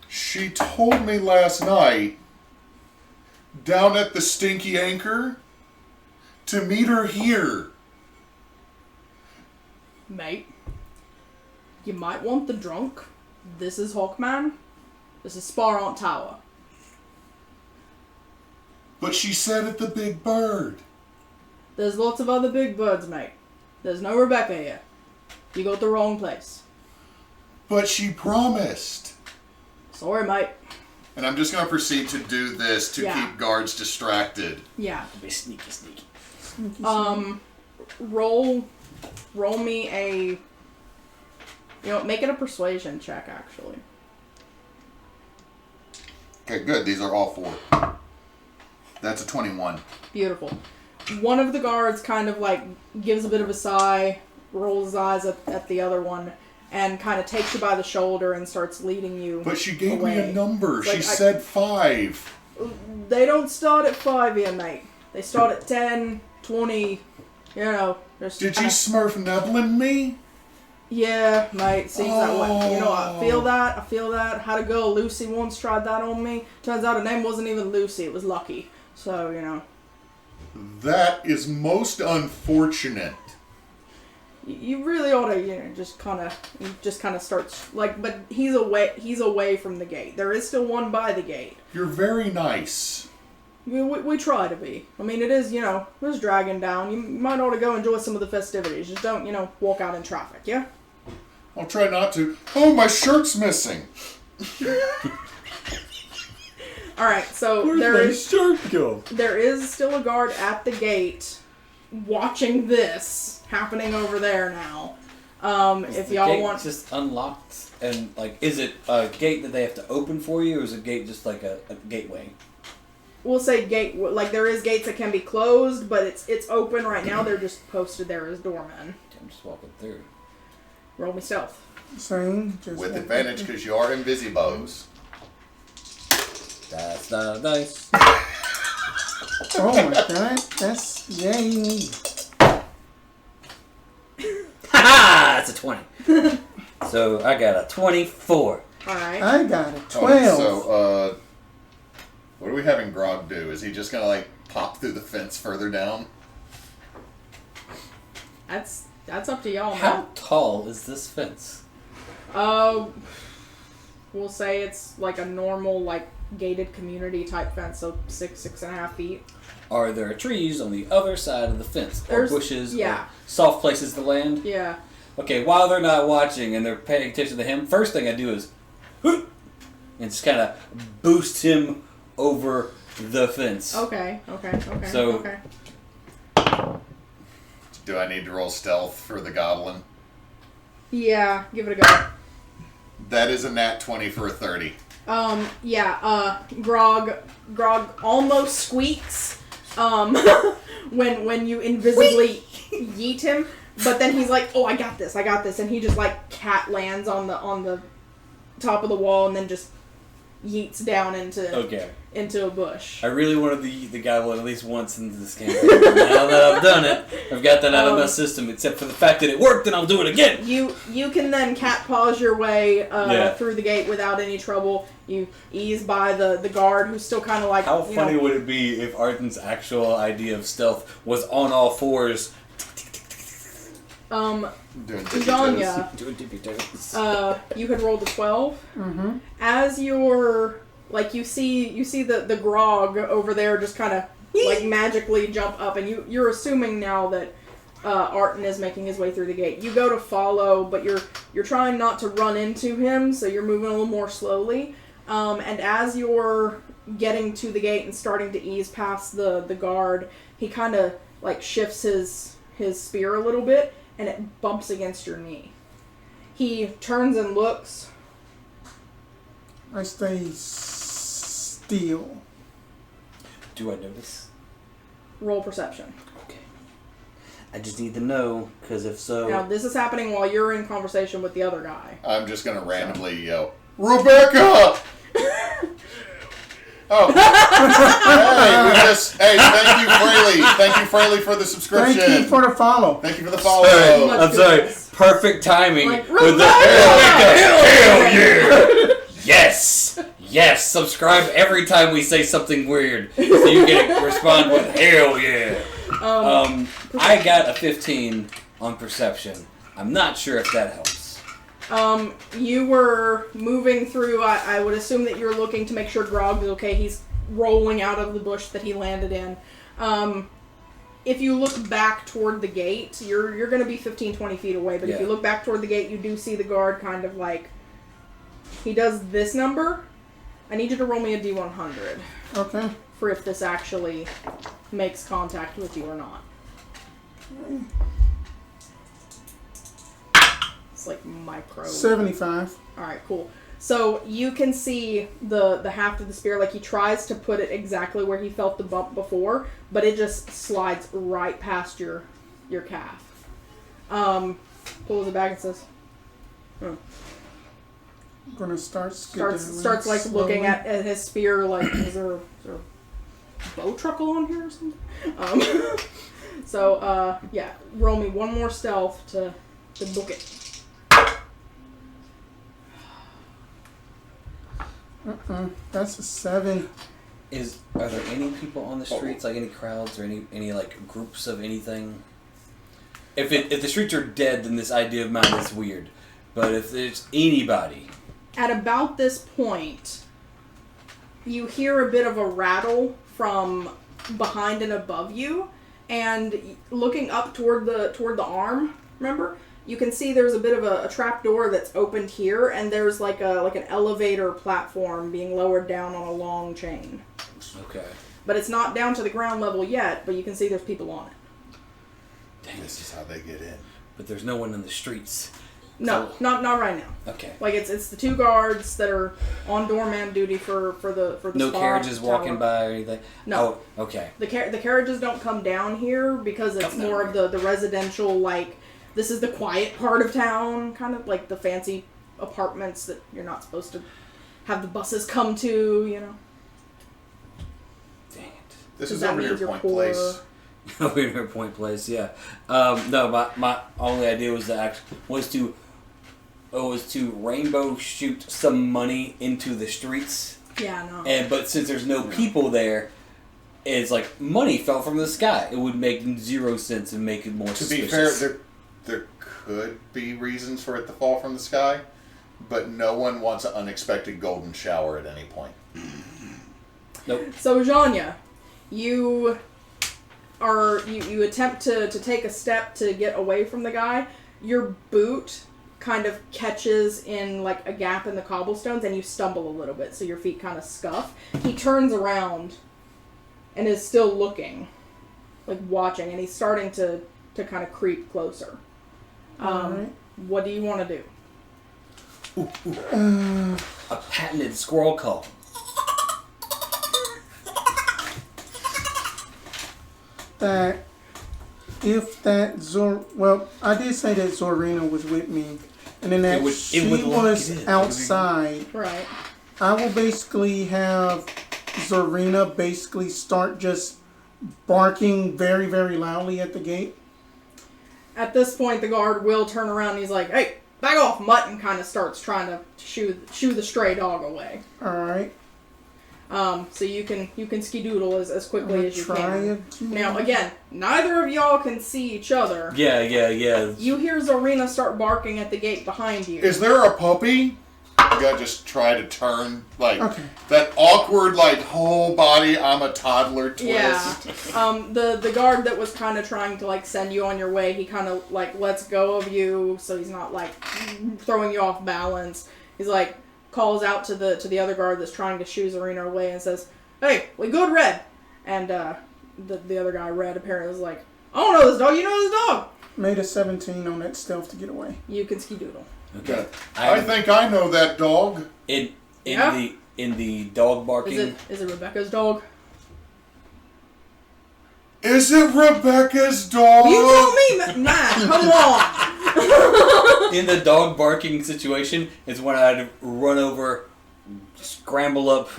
She told me last night, down at the Stinky Anchor, to meet her here. Mate, you might want the drunk. This is Hawkman. This is Sparrant Tower. But she said at the Big Bird. There's lots of other big birds, mate. There's no Rebecca here. You got the wrong place. But she promised. Sorry, mate. And I'm just going to proceed to do this to keep guards distracted. Yeah. Be sneaky. Roll me a... make it a persuasion check, actually. Okay, good. These are all 4. That's a 21. Beautiful. One of the guards kind of, like, gives a bit of a sigh, rolls his eyes at the other one, and kind of takes you by the shoulder and starts leading you But she gave away. me a number. Like, she said 5. They don't start at 5 here, mate. They start at 10, 20, Did you Smurf Neblin me? Yeah, mate, seems that way. I feel that. Had a girl, Lucy, once tried that on me. Turns out her name wasn't even Lucy, it was Lucky. So, That is most unfortunate. You really ought to, just kind of starts, like, but he's away from the gate. There is still one by the gate. You're very nice. We try to be. I mean, it is, there's dragging down. You might ought to go enjoy some of the festivities. Just don't, walk out in traffic, yeah? I'll try not to. Oh, my shirt's missing. Alright, so Where'd my shirt go? There is still a guard at the gate watching this happening over there now. If the y'all gate want, just unlocked, and like, is it a gate that they have to open for you, or is it gate just like a gateway? we'll say gate. Like there is gates that can be closed, but it's open right now. They're just posted there as doormen. I'm just walking through. Roll me stealth. Same. Just With advantage because you are invisibos. That's not nice. Oh my god. That's yay. Ha! That's a 20. So I got a 24. Alright. I got a 12. So, what are we having Grog do? Is he just gonna like pop through the fence further down? That's up to y'all, man. How tall is this fence? We'll say it's like a normal, like, gated community type fence, so 6.5 feet. Are there trees on the other side of the fence? Or There's- bushes? yeah. Or soft places to land? Yeah. Okay, while they're not watching and they're paying attention to him, first thing I do is and just kind of boost him over the fence. Okay. So- okay. Do I need to roll stealth for the goblin? Yeah, give it a go. That is a nat 20 for a 30. Grog almost squeaks, when you invisibly yeet him, but then he's like, oh, I got this, and he just, like, cat lands on the top of the wall and then just yeets down into a bush. I really wanted the goblin at least once into this campaign. Now that I've done it, I've got that out of my system, except for the fact that it worked and I'll do it again! You can then cat paws your way Yeah. through the gate without any trouble. You ease by the guard who's still kind of like, How funny would it be if Arten's actual idea of stealth was on all fours? Doing Zhonya, you had rolled a 12. Mm-hmm. As you're, like, you see the grog over there just kind of, like, magically jump up, and you're assuming now that Arten is making his way through the gate. You go to follow, but you're trying not to run into him, so you're moving a little more slowly. And as you're getting to the gate and starting to ease past the guard, he kind of, like, shifts his spear a little bit, and it bumps against your knee. He turns and looks. I stay still. Do I notice? Roll perception. Okay. I just need to know, because if so... Now, this is happening while you're in conversation with the other guy. I'm just gonna randomly yell, Rebecca! Oh. Hey, thank you, Fraley. Thank you, Fraley, for the subscription. Thank you for the follow. Thank you for the follow. Sorry. I'm sorry. Perfect timing Like, with the Rebecca! hell yeah! Yes! Yes! Subscribe every time we say something weird, so you can respond with hell yeah. I got a 15 on perception. I'm not sure if that helps. You were moving through, I would assume that you're looking to make sure Grog is okay. He's rolling out of the bush that he landed in. If you look back toward the gate, you're going to be 15, 20 feet away, but if you look back toward the gate, you do see the guard kind of like, he does this number. I need you to roll me a D100. Okay. For if this actually makes contact with you or not. It's like micro. 75. Alright, cool. So you can see the haft of the spear, like he tries to put it exactly where he felt the bump before, but it just slides right past your calf. Pulls it back and says, I'm gonna starts like slowly. looking at his spear, like, is there a bow truckle on here or something? So, yeah, roll me one more stealth to book it. That's a 7. Are there any people on the streets, like any crowds or any like groups of anything? If the streets are dead, then this idea of mine is weird. But if there's anybody, at about this point, you hear a bit of a rattle from behind and above you, and looking up toward the arm, remember? You can see there's a bit of a trap door that's opened here, and there's like an elevator platform being lowered down on a long chain. okay. But it's not down to the ground level yet, but you can see there's people on it. This is how they get in. But there's no one in the streets. No, not right now. Okay. Like it's the 2 guards that are on doorman duty for the no spa carriages tower. walking by or anything? No. Oh, okay. The carriages don't come down here because it's more of the residential, like, this is the quiet part of town, kind of like the fancy apartments that you're not supposed to have the buses come to, you know. Dang it. This is over near Point Place. Over near Point Place, yeah. No, my only idea was to rainbow shoot some money into the streets. Yeah, no. But since there's no people there, it's like money fell from the sky. It would make 0 sense and make it more suspicious. To be fair, there could be reasons for it to fall from the sky, but no one wants an unexpected golden shower at any point. Nope. So, Zhonya, you attempt to take a step to get away from the guy. Your boot kind of catches in like a gap in the cobblestones and you stumble a little bit, so your feet kind of scuff. He turns around and is still looking, like watching, and he's starting to kind of creep closer. What do you want to do? A patented squirrel call. That if that I did say that Zorina was with me, and then that she was outside. Right. I will basically have Zorina basically start just barking very, very loudly at the gate. At this point, the guard will turn around and he's like, "Hey, back off, mutt," and kind of starts trying to shoo the stray dog away. Alright. So you can skedoodle as quickly as you can. To... Now, again, neither of y'all can see each other. Yeah. You hear Zorina start barking at the gate behind you. Is there a puppy? You gotta just try to turn, like, that awkward, like, whole body, I'm a toddler twist. Yeah. The guard that was kind of trying to, like, send you on your way, he kind of, like, lets go of you, so he's not, like, throwing you off balance. He's, like, calls out to the other guard that's trying to shoo Zorina away and says, "Hey, we good, Red?" And, the other guy, Red, apparently was like, "I don't know this dog, you know this dog." Made a 17 on that stealth to get away. You can skedoodle. Okay. I think I know that dog. In the dog barking. Is it Rebecca's dog? Is it Rebecca's dog? You tell me, Matt. Come on. In the dog barking situation is when I'd run over, scramble up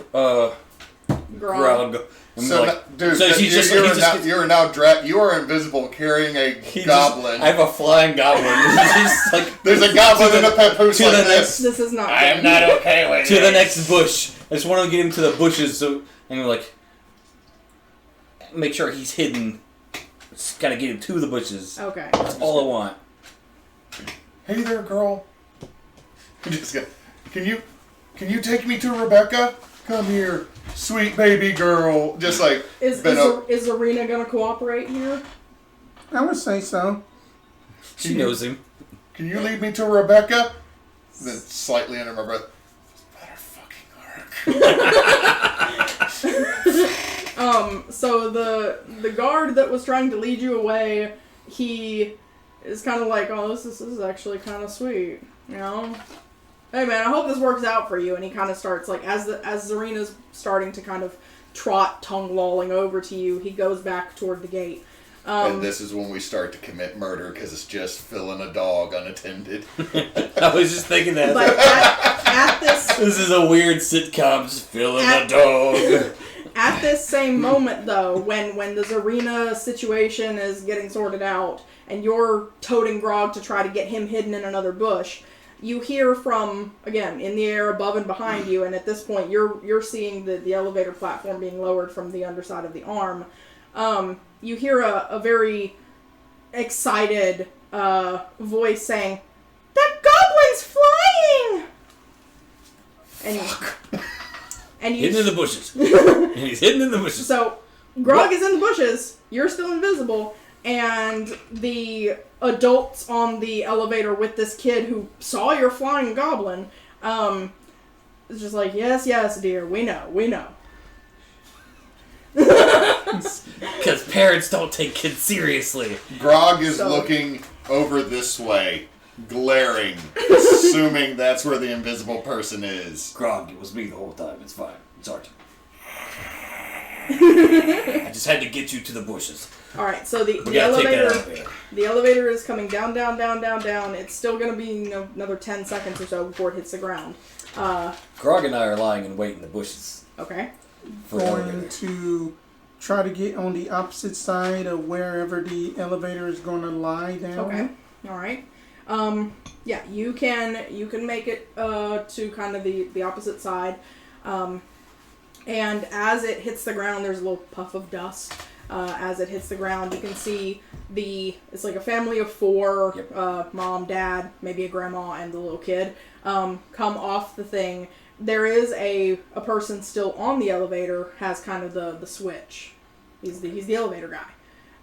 Grog. So, you are invisible carrying a goblin. I have a flying goblin. There's a goblin in a papoose like this. This is not. I am not okay with to the next bush. I just want to get him to the bushes, and like make sure he's hidden. Just gotta get him to the bushes. Okay. That's all I want. Hey there, girl. Can you take me to Rebecca? Come here, sweet baby girl. Just like is Zarina gonna cooperate here? I would say so. She knows him. Can you lead me to Rebecca? Then slightly under my breath. This better fucking work. So the guard that was trying to lead you away, he is kind of like, "Oh, this is actually kind of sweet, you know? Hey man, I hope this works out for you." And he kind of starts, like, as Zarina's starting to kind of trot, tongue lolling over to you, he goes back toward the gate. And this is when we start to commit murder because it's just filling a dog unattended. I was just thinking that. But at this... This is a weird sitcom, just filling a dog. At this same moment, though, when the Zarina situation is getting sorted out, and you're toting Grog to try to get him hidden in another bush, you hear from, again, in the air above and behind you, and at this point you're seeing the elevator platform being lowered from the underside of the arm. You hear a very excited voice saying, "That goblin's flying!" And hidden in the bushes. And he's hidden in the bushes. So, Grog is in the bushes, you're still invisible, and the adults on the elevator with this kid who saw your flying goblin is just like, yes, dear, we know. Because parents don't take kids seriously. Grog is looking over this way, glaring, assuming that's where the invisible person is. Grog, it was me the whole time. It's fine. It's Arten. I just had to get you to the bushes. Alright, so the elevator is coming down, down, down, down, down. It's still going to be another 10 seconds or so before it hits the ground. Grog and I are lying in wait in the bushes. Okay. Going to try to get on the opposite side of wherever the elevator is going to lie down. Okay. Alright. Yeah, you can make it to kind of the opposite side. And as it hits the ground, there's a little puff of dust. As it hits the ground, you can see it's like a family of 4, Yep. Mom, Dad, maybe a grandma, and the little kid, come off the thing. There is a person still on the elevator, has kind of the switch. He's the elevator guy.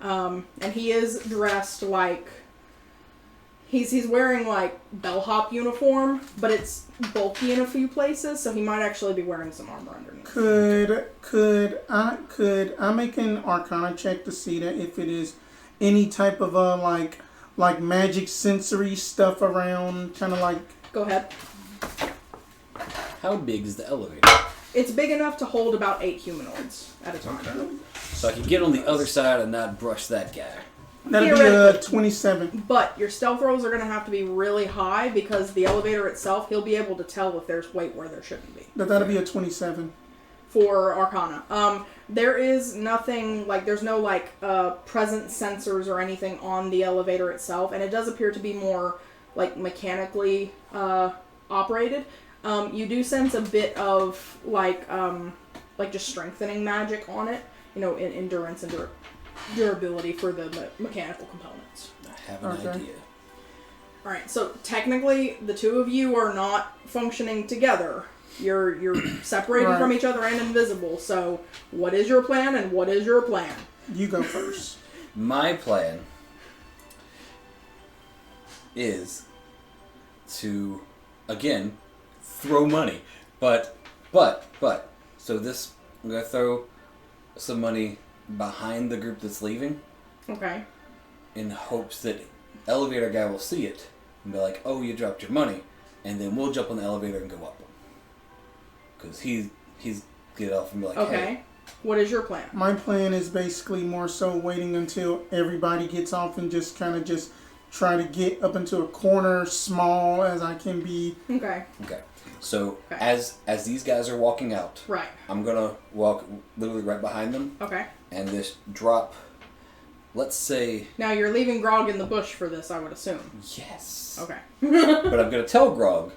And he is dressed like, he's wearing like bellhop uniform, but it's bulky in a few places, so he might actually be wearing some armor underneath. Could I make an Arcana check to see that if it is any type of like magic sensory stuff around, kind of like. Go ahead. How big is the elevator? It's big enough to hold about 8 humanoids at a time. Okay. So I can get on the other side and not brush that guy. That'll be a 27. But your stealth rolls are going to have to be really high because the elevator itself, he'll be able to tell if there's weight where there shouldn't be. That'll be a 27. For Arcana. There is nothing, like, there's no, like, presence sensors or anything on the elevator itself, and it does appear to be more, like, mechanically operated. You do sense a bit of, like just strengthening magic on it, in endurance and durability for the mechanical components. I have an idea. Alright, so technically, the two of you are not functioning together. You're separated from each other and invisible, so what is your plan and what is your plan? You go first. My plan is to, again, throw money. But, so this, I'm going to throw some money behind the group that's leaving. Okay. In hopes that elevator guy will see it and be like, oh, you dropped your money. And then we'll jump on the elevator and go up. Because he's get off and be like, okay. Hey. What is your plan? My plan is basically more so waiting until everybody gets off and just kind of just try to get up into a corner, small as I can be. Okay. So as these guys are walking out, right, I'm gonna walk literally right behind them. Okay. And just drop. Let's say. Now you're leaving Grog in the bush for this, I would assume. Yes. Okay. But I'm gonna tell Grog,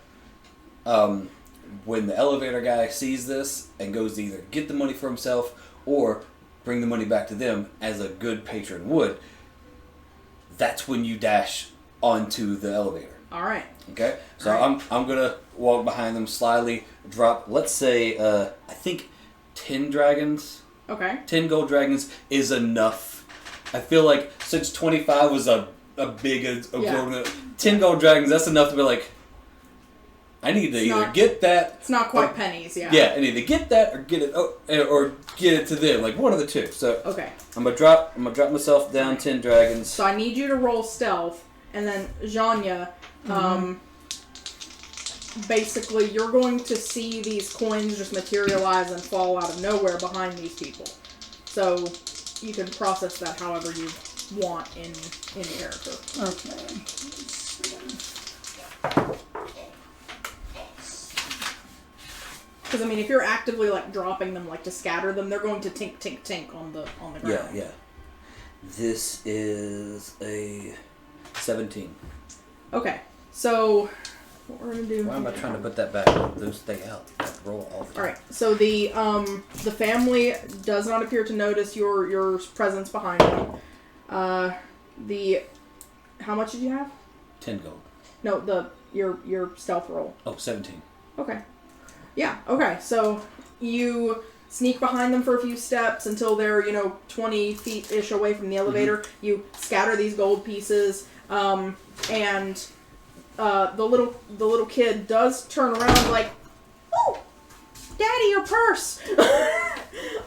when the elevator guy sees this and goes to either get the money for himself or bring the money back to them as a good patron would, that's when you dash onto the elevator. All right. Okay? So I'm gonna walk behind them slyly, drop, let's say, I think 10 dragons. Okay. 10 gold dragons is enough. I feel like since 25 was a big, 10 gold dragons, that's enough to be like, I need to either get that. It's not quite pennies, yeah. Yeah, I need to get that or get it, or get it to them. Like one of the two. So okay, I'm gonna drop myself down 10 dragons. So I need you to roll stealth, and then Zhonya, basically you're going to see these coins just materialize and fall out of nowhere behind these people. So you can process that however you want in character. Okay. Because I mean, if you're actively like dropping them, like to scatter them, they're going to tink, tink, tink on the ground. Yeah. This is a 17. Okay, so what we're gonna do? Why am I trying to put that back? Those stay out. Roll all the time. All right. So the family does not appear to notice your presence behind them. How much did you have? 10 gold. No, your stealth roll. Oh, 17. Okay. Yeah, okay. So you sneak behind them for a few steps until they're, 20 feet-ish away from the elevator. Mm-hmm. You scatter these gold pieces, and the little kid does turn around like, "Oh, Daddy, your purse!"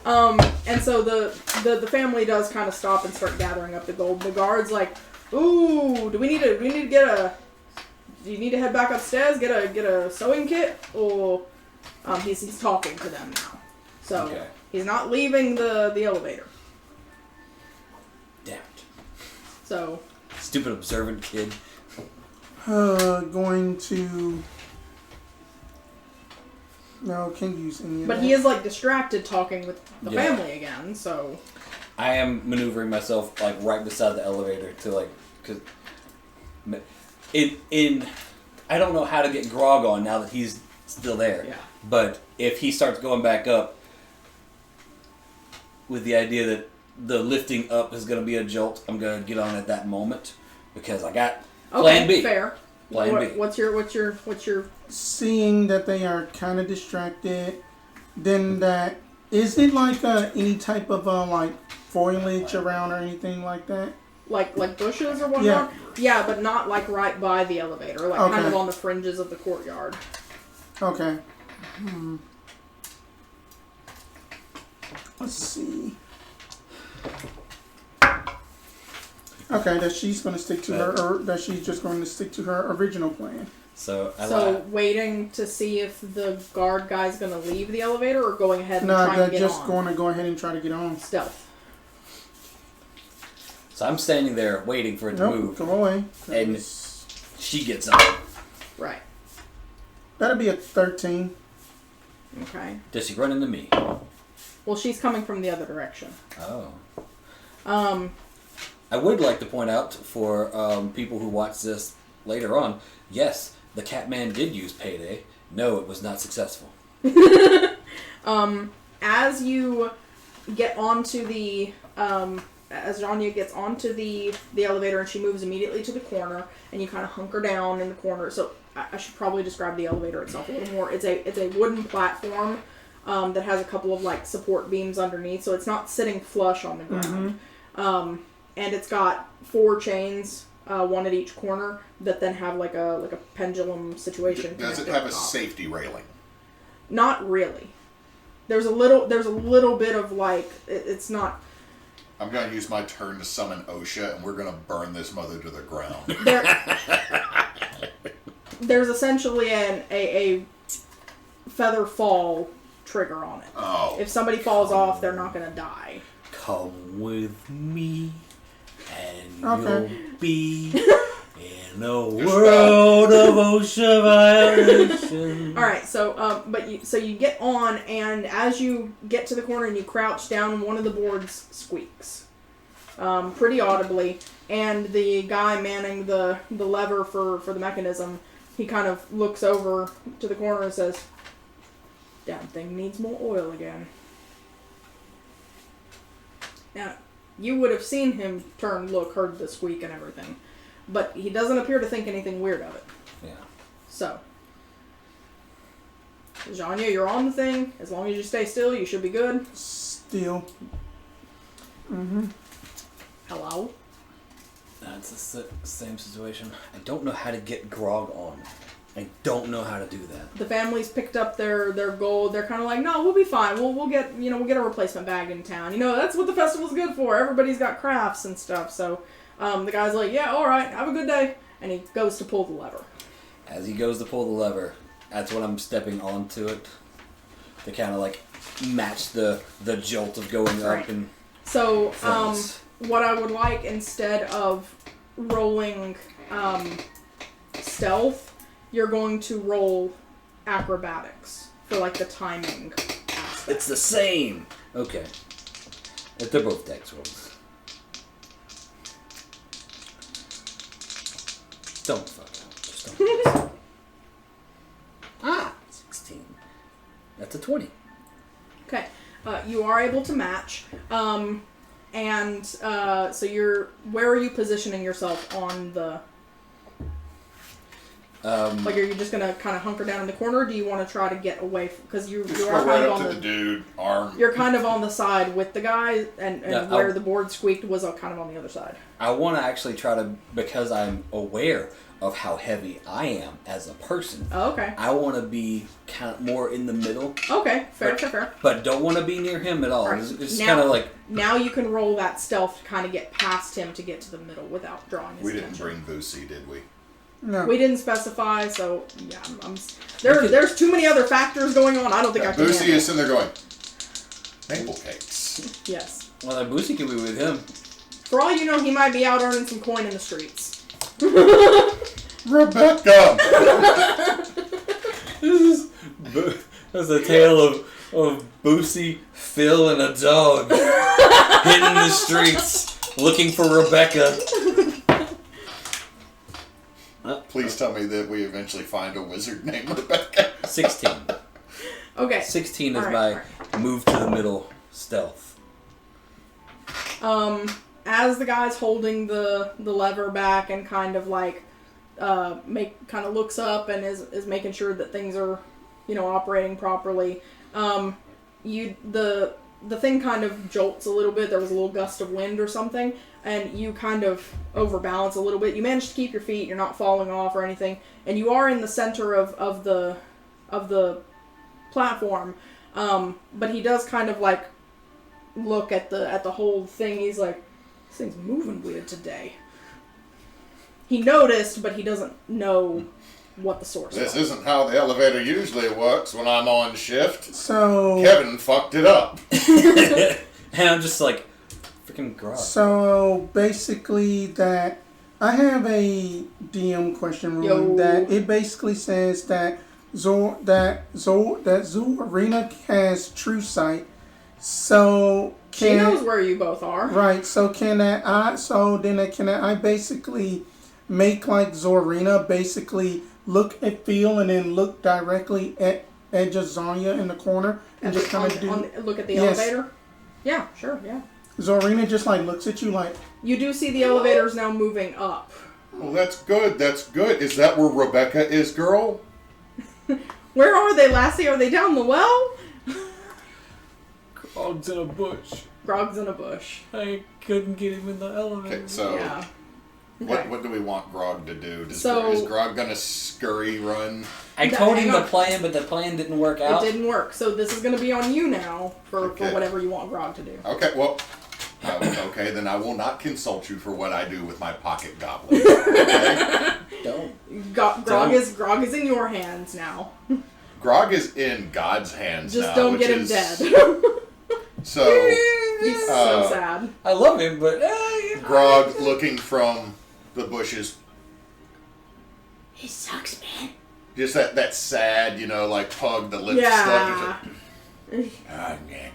And so the family does kind of stop and start gathering up the gold. The guard's like, "Ooh, do you need to head back upstairs, get a sewing kit?" Or he's talking to them now. So he's not leaving the elevator. Damn it. So Stupid observant kid. Going to... No, can't use any of But that. he is, like, distracted talking with the family again, so... I am maneuvering myself, like, right beside the elevator to, like... Cause I don't know how to get Grog on now that he's still there. Yeah. But if he starts going back up with the idea that the lifting up is going to be a jolt, I'm going to get on at that moment because I got Plan B. Fair. Plan B. What's your Seeing that they are kind of distracted, then that... Is it like any type of like foliage around or anything like that? like bushes or whatnot? Yeah, but not like right by the elevator, like kind of on the fringes of the courtyard. Okay. Let's see. Okay, that she's going to stick to her, or that she's just going to stick to her original plan. So waiting to see if the guard guy's going to leave the elevator or going ahead and trying to get on? No, they're just going to go ahead and try to get on. Stealth. So I'm standing there waiting for it to move. Go away. And she gets up. Right. That'll be a 13. Okay. Does she run into me? Well, she's coming from the other direction. Oh. I would like to point out for people who watch this later on, yes, the Catman did use Payday. No, it was not successful. As you get onto the... as Zhonya gets onto the elevator and she moves immediately to the corner, and you kind of hunker down in the corner. So I should probably describe the elevator itself a little more. It's a wooden platform that has a couple of like support beams underneath, so it's not sitting flush on the ground. And it's got 4 chains, one at each corner, that then have like a pendulum situation. Does it have a safety railing? Not really. There's a little bit of like it's not. I'm going to use my turn to summon OSHA, and we're going to burn this mother to the ground. There's essentially a feather fall trigger on it. Oh. If somebody falls off, they're not going to die. Come with me, and you'll be in a world of OSHA violation. All right, so you get on, and as you get to the corner and you crouch down, one of the boards squeaks, pretty audibly, and the guy manning the lever for the mechanism, he kind of looks over to the corner and says, "Damn thing needs more oil again." Now, you would have seen him turn, look, heard the squeak and everything. But he doesn't appear to think anything weird of it. Yeah. So, Zhonya, you're on the thing. As long as you stay still, you should be good. Still. Hello? That's the same situation. I don't know how to get Grog on. I don't know how to do that. The family's picked up their gold. They're kind of like, no, we'll be fine. We'll get a replacement bag in town. That's what the festival's good for. Everybody's got crafts and stuff. So, the guy's like, yeah, all right, have a good day. And he goes to pull the lever. As he goes to pull the lever, that's when I'm stepping onto it to kind of like match the jolt of going up and. So, what I would like, instead of rolling stealth, you're going to roll acrobatics for like the timing aspect. It's the same. Okay. They're both dex rolls. Don't fuck up. Just don't. 16. That's a 20. Okay. You are able to match. So where are you positioning yourself on the... like, are you just going to kind of hunker down in the corner, or do you want to try to get away? Because you are right kind of up on to the dude, arm. You're kind of on the side with the guy, and Yeah, where the board squeaked was kind of on the other side. I want to actually try to, because I'm aware of how heavy I am as a person. Oh, okay. I want to be kind of more in the middle. Okay, fair. But don't want to be near him at all. Right. It's kind of like... Now you can roll that stealth to kind of get past him to get to the middle without drawing his We didn't attention. bring Boosie, did we? No. We didn't specify, so yeah, there's too many other factors going on. I don't think I can Boosie handle. is sitting there going, maple cakes. Yes. Well, that Boosie could be with him. For all you know, he might be out earning some coin in the streets. Rebecca! That's a tale of Boosie, Phil, and a dog hitting the streets looking for Rebecca. Please tell me that we eventually find a wizard named Rebecca. 16. Okay. 16 is All my right. move to the middle stealth. As the guy's holding the lever back and kind of like looks up and is making sure that things are, operating properly. The thing kind of jolts a little bit. There was a little gust of wind or something, and you kind of overbalance a little bit. You manage to keep your feet. You're not falling off or anything, and you are in the center of the platform. But he does kind of like look at the whole thing. He's like, this thing's moving weird today. He noticed, but he doesn't know what the source This was. isn't how the elevator usually works when I'm on shift. So Kevin fucked it up. And I'm just like, freaking grog. So basically, that I have a DM question ruling that it basically says that Zorina has true sight. So She knows where you both are. Right. So can I basically make like Zorina basically look at Phil and then look directly at just Zhonya in the corner and just kind of look at the elevator? Yeah, sure, yeah. Zorina just like looks at you like... You do see the elevators now moving up. Well, that's good. That's good. Is that where Rebecca is, girl? Where are they, Lassie? Are they down the well? Grog's in a bush. Grog's in a bush. I couldn't get him in the elevator. Okay, so Yeah. Okay. what do we want Grog to do? Is Grog gonna scurry run? I told him hang the on. plan, but the plan didn't work out. It didn't work. So this is going to be on you now for whatever you want Grog to do. Okay, well, okay, then I will not consult you for what I do with my pocket goblin. Okay? Don't. Grog is in your hands now. Grog is in God's hands Just now. don't get him is, dead. So, He's so sad. I love him, but... Grog looking from the bushes. He sucks, man. Just that sad, like pug, the lips Yeah. stuck. Oh, man.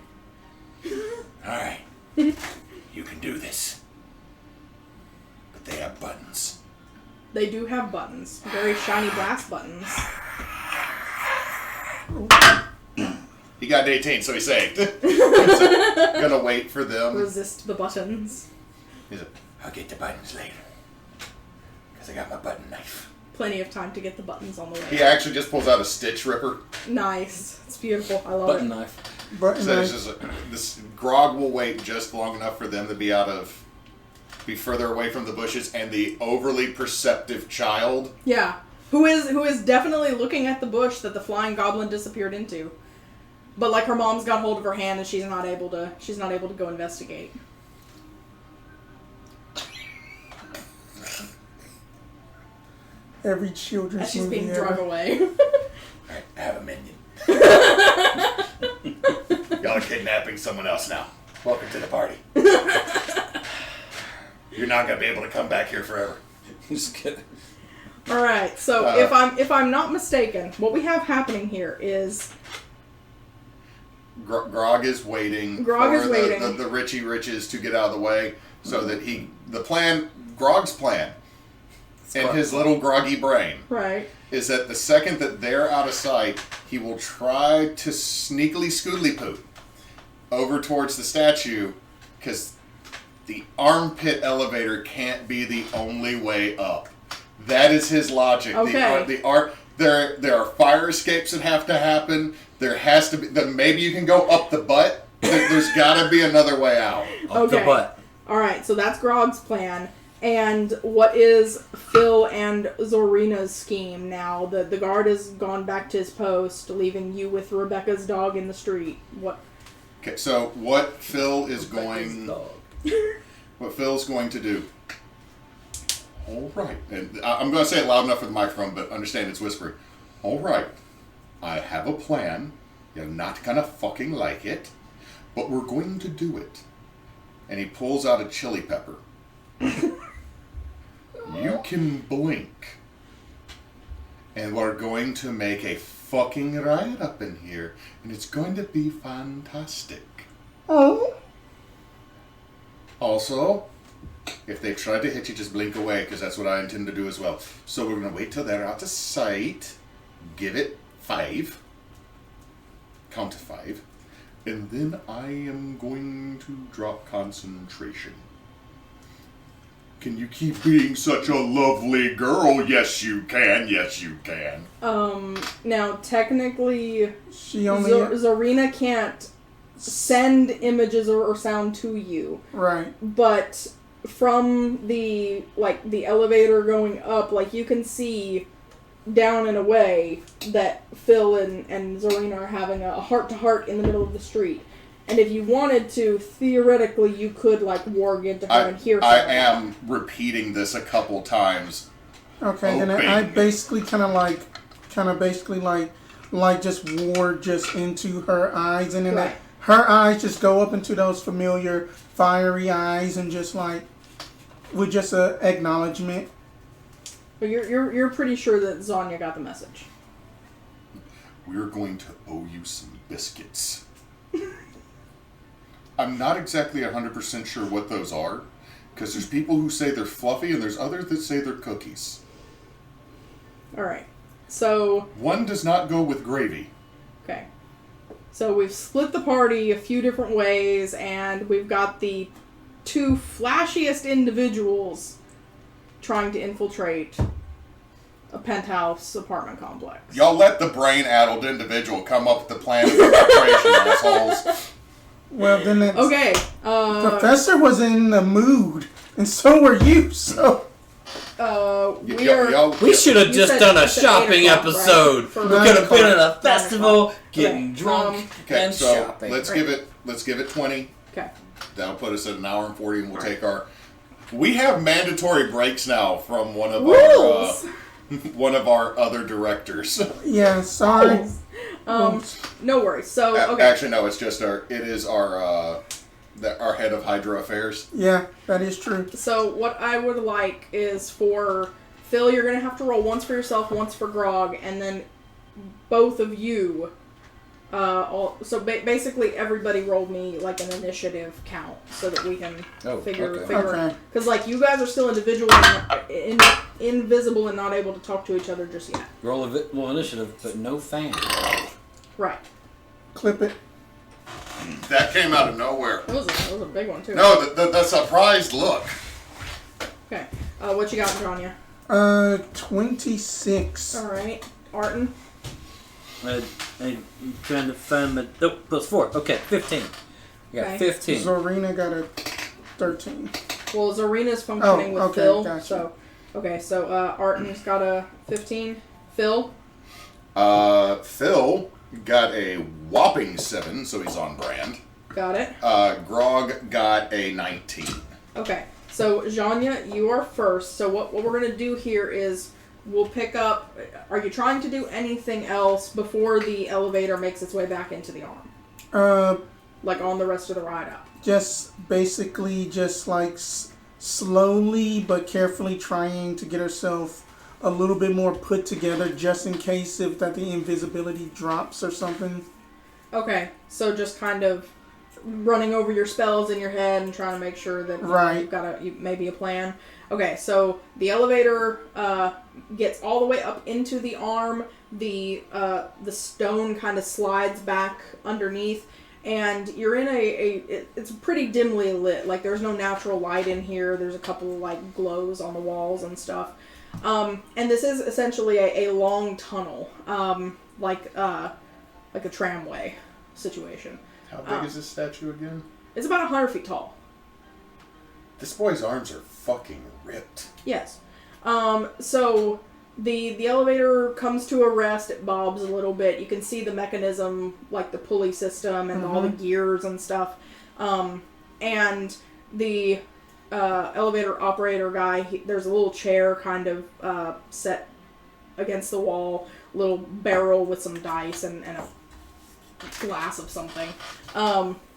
Alright. You can do this. But they have buttons. They do have buttons. Very shiny brass buttons. He got 18, so he saved. So, gonna wait for them. Resist the buttons. He's like, I'll get the buttons later. Because I got my button knife. Plenty of time to get the buttons on the way. He actually just pulls out a stitch ripper. Nice. It's beautiful. I love Button it. knife. So it's just this Grog will wait just long enough for them to be further away from the bushes, and the overly perceptive child. Yeah. Who is definitely looking at the bush that the flying goblin disappeared into. But like her mom's got hold of her hand and she's not able to go investigate. Every children's As she's movie being ever. drug away. Alright, I have a minion. Y'all are kidnapping someone else now. Welcome to the party. You're not gonna be able to come back here forever. Just kidding. Alright, so if I'm not mistaken, what we have happening here is Grog is waiting the Richie Riches to get out of the way so that Grog's plan in his little groggy brain is that the second that they're out of sight, he will try to sneakily scoodly poop over towards the statue because the armpit elevator can't be the only way up. That is his logic. Okay. There are fire escapes that have to happen. There has to be. Then maybe you can go up the butt. There's got to be another way out. Up the butt. All right, so that's Grog's plan. And what is Phil and Zorina's scheme now? The guard has gone back to his post, leaving you with Rebecca's dog in the street. What? Okay, so what Phil is going... What Phil's going to do... All right. And I'm going to say it loud enough for the microphone, but understand it's whispering. All right. I have a plan. You're not going to fucking like it, but we're going to do it. And he pulls out a chili pepper. You can blink. And we're going to make a fucking riot up in here. And it's going to be fantastic. Oh. Also, if they try to hit you, just blink away, because that's what I intend to do as well. So we're going to wait till they're out of sight. Give it 5. Count to 5. And then I am going to drop concentration. Can you keep being such a lovely girl? Yes, you can. Yes, you can. Now, technically, She only... Zorina can't send images or sound to you. Right. But from the elevator going up, you can see down and away that Phil and Zorina are having a heart-to-heart in the middle of the street. And if you wanted to, theoretically, you could, warg into her and hear I something. am repeating this a couple times. Okay, then Hoping. I basically just warg just into her eyes, and then Right. her eyes just go up into those familiar fiery eyes, and just with just a acknowledgement. But you're pretty sure that Zhonya got the message. We're going to owe you some biscuits. I'm not exactly 100% sure what those are, because there's people who say they're fluffy and there's others that say they're cookies. Alright, so... One does not go with gravy. Okay. So we've split the party a few different ways, and we've got the 2 flashiest individuals trying to infiltrate a penthouse apartment complex. Y'all let the brain-addled individual come up with the plan of infiltration, assholes. Well, then it's... Okay, Professor was in the mood, and so were you, so... We should have just done a shopping 8 o'clock, episode. right? We could have been at a 9 festival, o'clock. getting Right. drunk, Okay, and so shopping. let's give it 20. Okay. That'll put us at an hour and 40, and we'll take our... We have mandatory breaks now from one of Rules! one of our other directors. Yeah, sorry. No worries. So, okay. Actually, no, it's just our head of Hydra Affairs. Yeah, that is true. So what I would like is for Phil, you're going to have to roll once for yourself, once for Grog, and then both of you. Basically everybody roll me an initiative count so that we can figure Okay. because you guys are still invisible and not able to talk to each other just yet. Roll initiative, but no fan. Right. Clip it. That came out of nowhere. That was a big one too. No, the surprised look. Okay. What you got, Zhonya? 26. All right. Arten. I'm trying to find my... Nope, plus 4. Okay, 15. Yeah, Okay. 15. Zorina got a 13. Well, Zorina's functioning with okay, Phil. gotcha. So Arten's got a 15. Phil? Phil got a whopping 7, so he's on brand. Got it. Grog got a 19. Okay. So, Zhonya, you are first. So what we're going to do here is we'll pick up... Are you trying to do anything else before the elevator makes its way back into the arm? On the rest of the ride up? Just basically slowly but carefully trying to get herself a little bit more put together just in case if that the invisibility drops or something. Okay. So just kind of running over your spells in your head and trying to make sure that you've got maybe a plan. Okay, so the elevator gets all the way up into the arm. The stone kind of slides back underneath, and you're in it's pretty dimly lit. There's no natural light in here. There's a couple glows on the walls and stuff. And this is essentially a long tunnel, like a tramway situation. How big is this statue again? It's about 100 feet tall. This boy's arms are fucking ripped. Yes. So the elevator comes to a rest. It bobs a little bit. You can see the mechanism, like the pulley system and all the gears and stuff. And the elevator operator guy, there's a little chair kind of set against the wall, little barrel with some dice and a glass of something.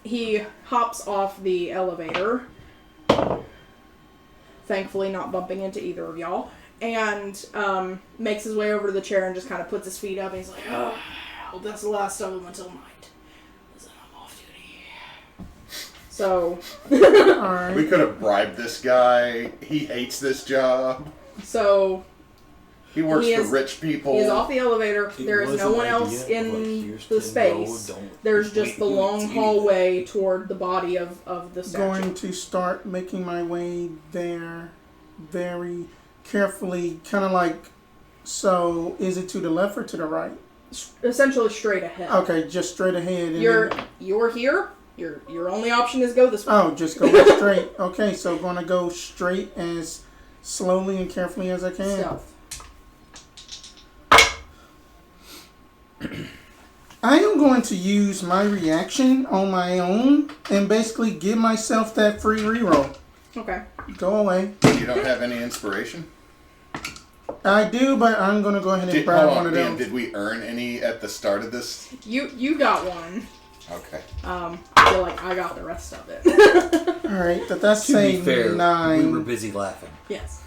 He hops off the elevator, thankfully not bumping into either of y'all, and makes his way over to the chair and just kind of puts his feet up, and he's like, oh, I hope that's the last of them until night. Because then I'm off duty. So... Alright. We could have bribed this guy. He hates this job. So... He works for rich people. He is off the elevator. There is no one else in the space. There's just the long hallway toward the body of the statue. Going to start making my way there very carefully, kind of like, so is it to the left or to the right? Essentially straight ahead. Okay, just straight ahead. And you're here. Your only option is go this way. Oh, just go straight. Okay, so going to go straight as slowly and carefully as I can. Stealth. I am going to use my reaction on my own and basically give myself that free reroll. Okay. Go away. You don't have any inspiration? I do, but I'm going to go ahead and grab one of them. Did we earn any at the start of this? You got one. Okay. I feel like I got the rest of it. Alright, that's To a be fair, 9. we were busy laughing. Yes.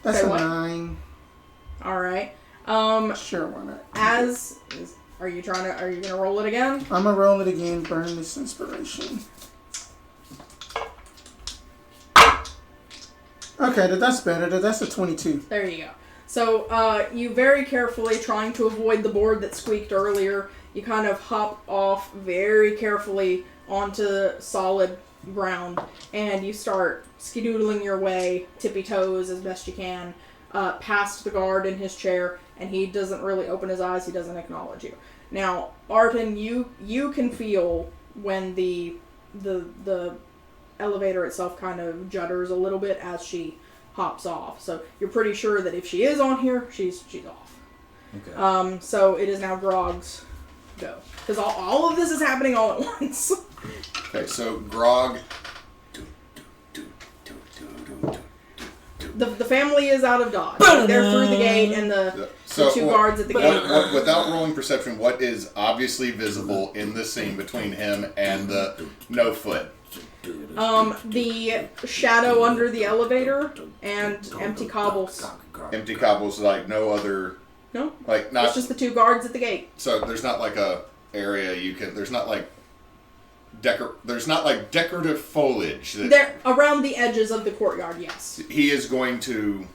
That's Okay, a what? 9. Alright. Sure, why not? Are you gonna roll it again? I'm going to roll it again, burn this inspiration. Okay, that's better. That's a 22. There you go. So, you very carefully, trying to avoid the board that squeaked earlier, you kind of hop off very carefully onto solid ground, and you start skedoodling your way, tippy toes as best you can, past the guard in his chair, and he doesn't really open his eyes, he doesn't acknowledge you. Now, Arten, you can feel when the elevator itself kind of judders a little bit as she hops off. So you're pretty sure that if she is on here, she's off. Okay. So it is now Grog's go. Because all of this is happening all at once. Okay, so Grog... The family is out of Dodge. They're through the gate, and the two guards at the gate. Without rolling perception, what is obviously visible in the scene between him and the no foot? The shadow under the elevator and empty cobbles. Empty cobbles, like no other... No? Like not... It's just the two guards at the gate. So there's not like a area you can... There's not like... There's not like decorative foliage. They're around the edges of the courtyard, yes. He is going to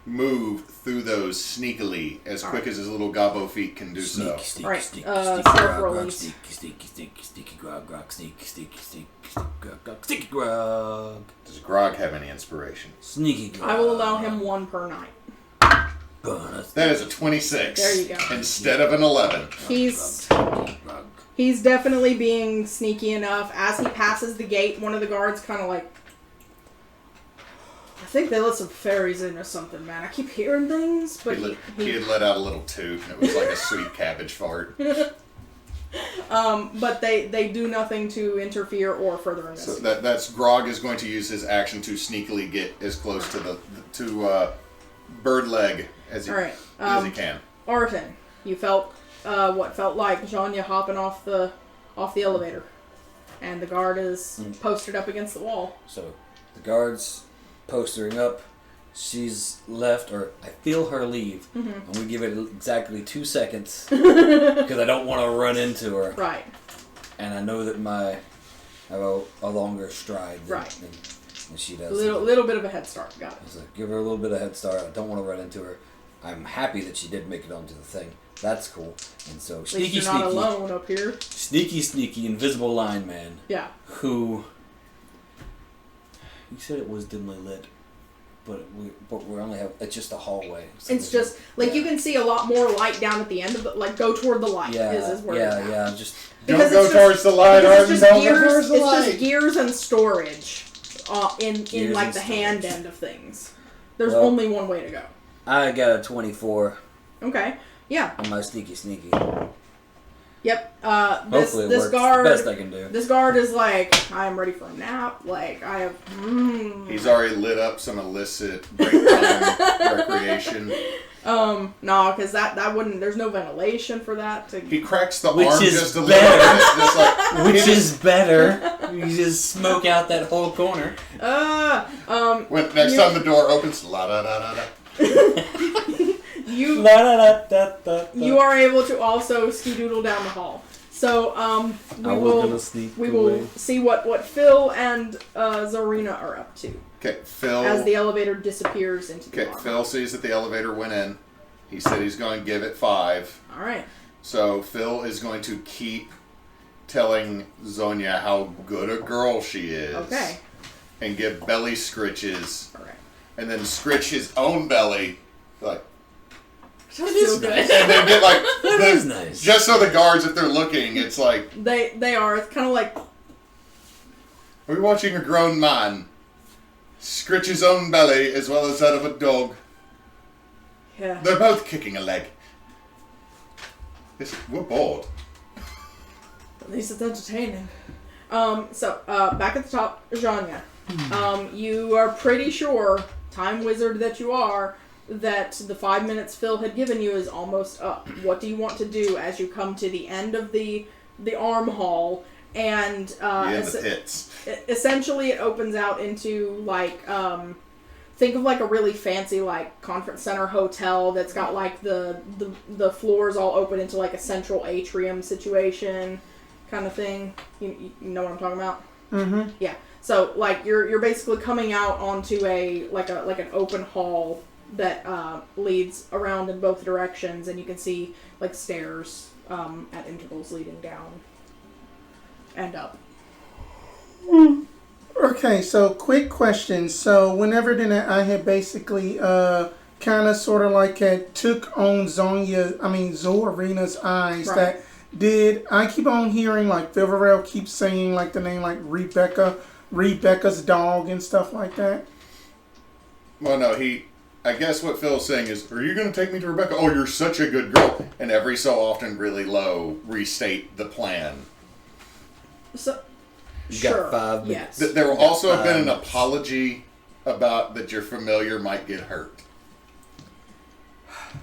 move through those sneakily as quick as his little gobbo feet can do so. Right. Stealth rollies. Sneaky grog, sneaky grog. Does Grog have any inspiration? Sneaky grog. I will allow him one per night. That is a 26. There you go. Instead of an 11. He's definitely being sneaky enough. As he passes the gate, one of the guards kind of like... I think they let some fairies in or something, man. I keep hearing things, but he had let out a little toot, and it was like a sweet cabbage fart. But they do nothing to interfere or further investigate. So that's Grog is going to use his action to sneakily get as close to bird leg as he can. Arten, you felt what felt like Zhonya hopping off the elevator, and the guard is posted up against the wall. So the guard's postering up. She's left, or I feel her leave. Mm-hmm. And we give it exactly 2 seconds because I don't want to run into her. Right. And I know that I have a longer stride than she does. A little bit of a head start. Got it. So give her a little bit of head start. I don't want to run into her. I'm happy that she did make it onto the thing. That's cool. And so sneaky, you're not alone up here. Sneaky, invisible line man. Yeah. Who? You said it was dimly lit. but we only have, it's just a hallway. So It's just, like, you can see a lot more light down at the end of it. Like, go toward the light is where it's at. just... Because Don't go towards the light, because Arten. it's just Don't gears, go towards the it's light. just gears and storage in Gears like and the hand storage. end of things. There's Well- only one way to go. I got a 24 Okay. Yeah. on my sneaky. Yep. Hopefully it This works. guard. Best I can do. This guard is like, I am ready for a nap. Like, I have. He's already lit up some illicit break time recreation. No, because that wouldn't. There's no ventilation for that. He cracks the Which arm is just a little better. bit. Just like, Which is better. You just smoke out that whole corner. when next time the door opens, la da da da da. You La, da, da, da, da, da. you are able to also ski-doodle down the hall. So we I was will gonna sneak we will away. see what Phil and Zarina are up to Okay, Phil. as the elevator disappears into the Okay, arm. Phil sees that the elevator went in. He said he's going to give it 5. All right. So Phil is going to keep telling Zhonya how good a girl she is. Okay. And give belly scritches. All right. And then scritch his own belly. Like, It is good. and then get like, That is nice. just so the guards, if they're looking, it's like, They are. It's kind of like we're watching a grown man scritch his own belly as well as that of a dog. yeah. They're both kicking a leg. We're bored. At least it's entertaining. So back at the top, Zhonya. You are pretty sure, time wizard that you are, that the 5 minutes Phil had given you is almost up. What do you want to do as you come to the end of the arm hall? And The pits. essentially it opens out into like think of like a really fancy like conference center hotel that's got like the floors all open into like a central atrium situation kind of thing. You know what I'm talking about? Mm-hmm. Yeah. So like you're basically coming out onto a like an open hall that leads around in both directions, and you can see like stairs at intervals leading down and up. Okay, so quick question. So whenever then I had basically kind of sort of like had took on Zorina's eyes. Right. That did I keep on hearing like Fil'verl keeps saying like the name like Rebecca's dog and stuff like that. Well, no, I guess what Phil's saying is, are you going to take me to Rebecca? Oh, you're such a good girl. And every so often, really low, restate the plan. So You sure. got 5 minutes. Yes. There will also have been an minutes. apology about that your familiar might get hurt.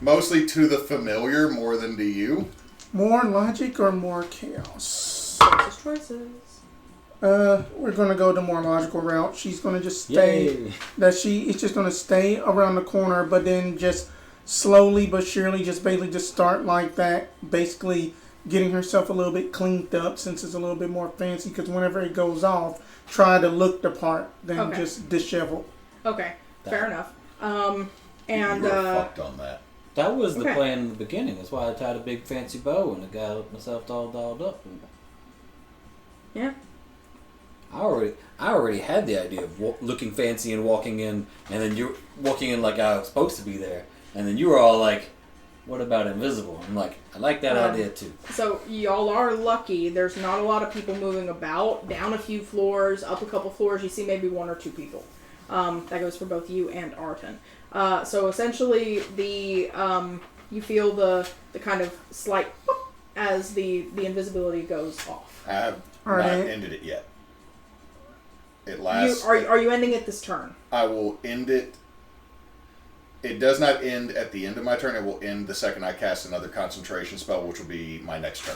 Mostly to the familiar more than to you. More logic or more chaos? Choices. We're gonna go the more logical route. She's gonna just stay. Yay. It's just gonna stay around the corner, but then just slowly but surely, just basically just start like that. Basically, getting herself a little bit cleaned up since it's a little bit more fancy. Because whenever it goes off, try to look the part, then Okay. just disheveled. Okay. Fair enough. You were fucked on that. That was the Okay. plan in the beginning. That's why I tied a big fancy bow and I got myself all dolled up. Yeah. I already had the idea of looking fancy and walking in, and then you're walking in like I was supposed to be there, and then you were all like, "What about invisible?" I'm like, I like that idea too. So y'all are lucky. There's not a lot of people moving about. Down a few floors, up a couple floors, you see maybe 1 or 2 people. That goes for both you and Arten. So essentially, you feel the kind of slight boop as the invisibility goes off. I have All not right. ended it yet. It lasts. Are you ending it this turn? I will end it. It does not end at the end of my turn. It will end the second I cast another concentration spell, which will be my next turn.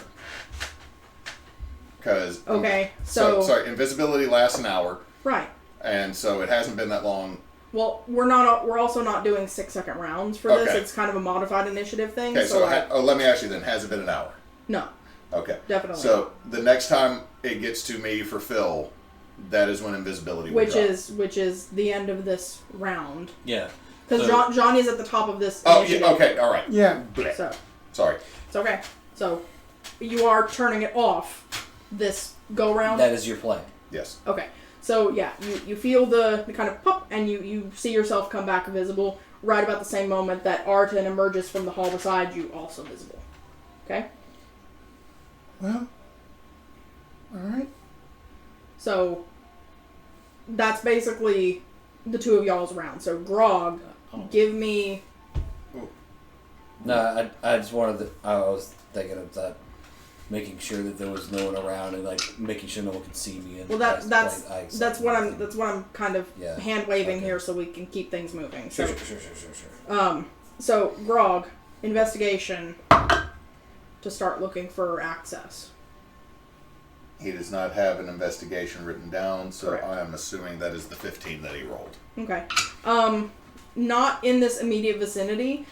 Because Okay, sorry, invisibility lasts an hour, right. and so it hasn't been that long. Well, we're also not doing 6-second rounds for this. Okay. It's kind of a modified initiative thing. Okay, so like, let me ask you then: has it been an hour? no, Okay, definitely. so the next time it gets to me for Phil, that is when invisibility will drop. which is the end of this round. Yeah. Because So- Johnny is at the top of this Oh, initiative. yeah, okay, all right. Yeah. Blech. So Sorry. it's okay. So you are turning it off this go round. That is your plan. Yes. Okay. So yeah, you feel the kind of pop, and you see yourself come back visible right about the same moment that Arten emerges from the hall beside you, also visible. Okay? Well, alright. So that's basically the two of y'all's round. So Grog, give me... No, I just wanted to... I was thinking of that. Making sure that there was no one around and like making sure no one could see me. And well, that's what I'm kind of hand waving here so we can keep things moving. So, Sure. So Grog, investigation to start looking for access. He does not have an investigation written down, so Correct. I am assuming that is the 15 that he rolled. Okay. Not in this immediate vicinity,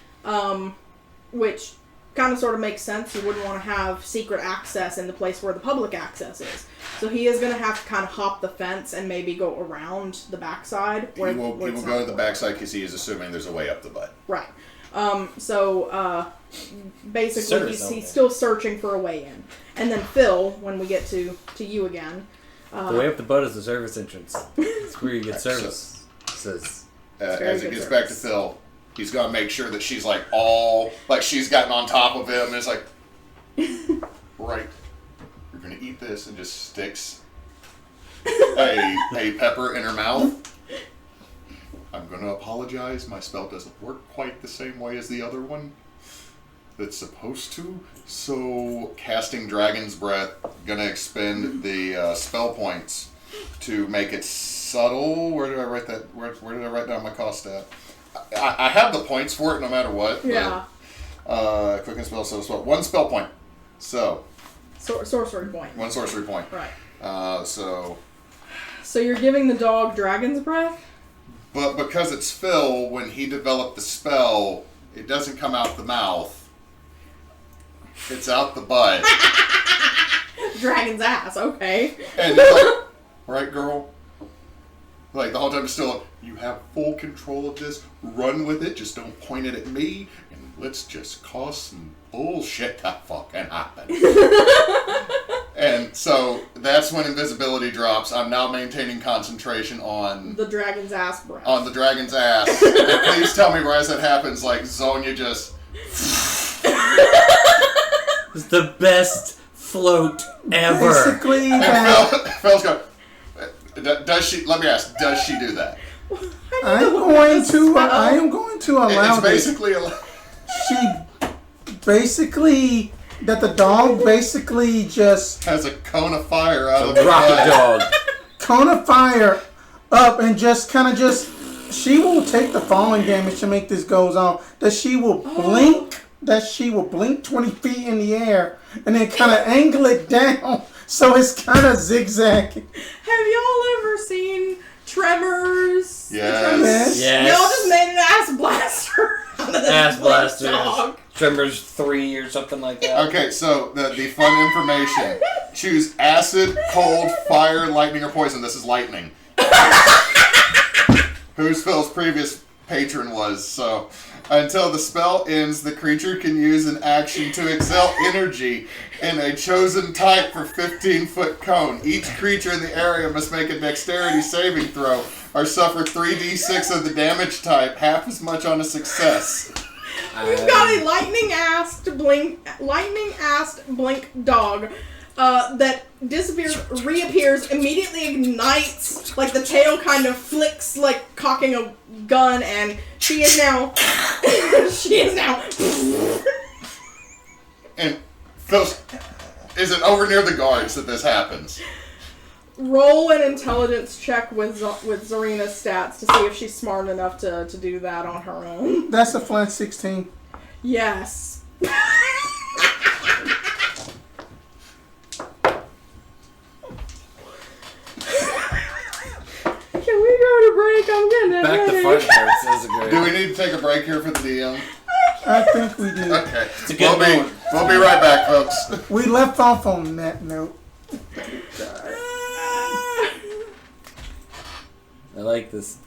which kind of sort of makes sense. You wouldn't want to have secret access in the place where the public access is. So he is going to have to kind of hop the fence and maybe go around the backside. He will go to the backside because he is assuming there's a way up the butt. Right. Basically he's still searching for a way in. And then Phil, when we get to you again. The way up the butt is the service entrance. It's where you get service. As it gets back to Phil, he's going to make sure that she's like all, like she's gotten on top of him and it's like, right, you're going to eat this, and just sticks a pepper in her mouth. I'm going to apologize. My spell doesn't work quite the same way as the other one that's supposed to. So casting Dragon's Breath, going to expend the spell points to make it subtle. Where did I write that? Where did I write down my cost stat? I have the points for it no matter what. Yeah. But, quick and spell, so one spell point. So. Sorcery point. One sorcery point. Right. So you're giving the dog Dragon's Breath? But because it's Phil, when he developed the spell, it doesn't come out the mouth. It's out the butt. Dragon's ass, okay. And it's like, right, girl? Like, the whole time it's still, you have full control of this, run with it, just don't point it at me, and let's just cause some bullshit to fucking happen. And so, that's when invisibility drops. I'm now maintaining concentration on... the dragon's ass breath. On the dragon's ass. And please tell me where as that happens, like, Zhonya just... It's the best float ever. Basically, Phil's going... Does she? Let me ask. Does she do that? I am going to allow it's basically she basically that the dog basically just has a cone of fire out of a rocket dog. Cone of fire up and just kind of just she will take the falling damage to make this goes on. That she will blink. That she will blink 20 feet in the air and then kind of angle it down. So it's kind of zigzagging. Have y'all ever seen Tremors? Yes. Yes. Y'all just made an ass blaster out of this Ass blaster. dog. Tremors 3 or something like that. Okay, so the fun information. Choose acid, cold, fire, lightning, or poison. This is lightning. Who's Phil's previous patron was, so... Until the spell ends, the creature can use an action to exhale energy in a chosen type for 15-foot cone. Each creature in the area must make a dexterity saving throw or suffer 3d6 of the damage type, half as much on a success. We've got a lightning-assed blink dog that disappears, reappears, immediately ignites, like the tail kind of flicks like cocking a gun, and she is now And Phil, is it over near the guards that this happens? Roll an intelligence check with Zarina's stats to see if she's smart enough to do that on her own. That's a flat 16. Yes. Can we go to break? I'm getting Back to fart parts. That was a great. Do we need to take a break here for the DM? I think we do. Okay. It's a good one. We'll be right back, folks. We left off on that note. I like this.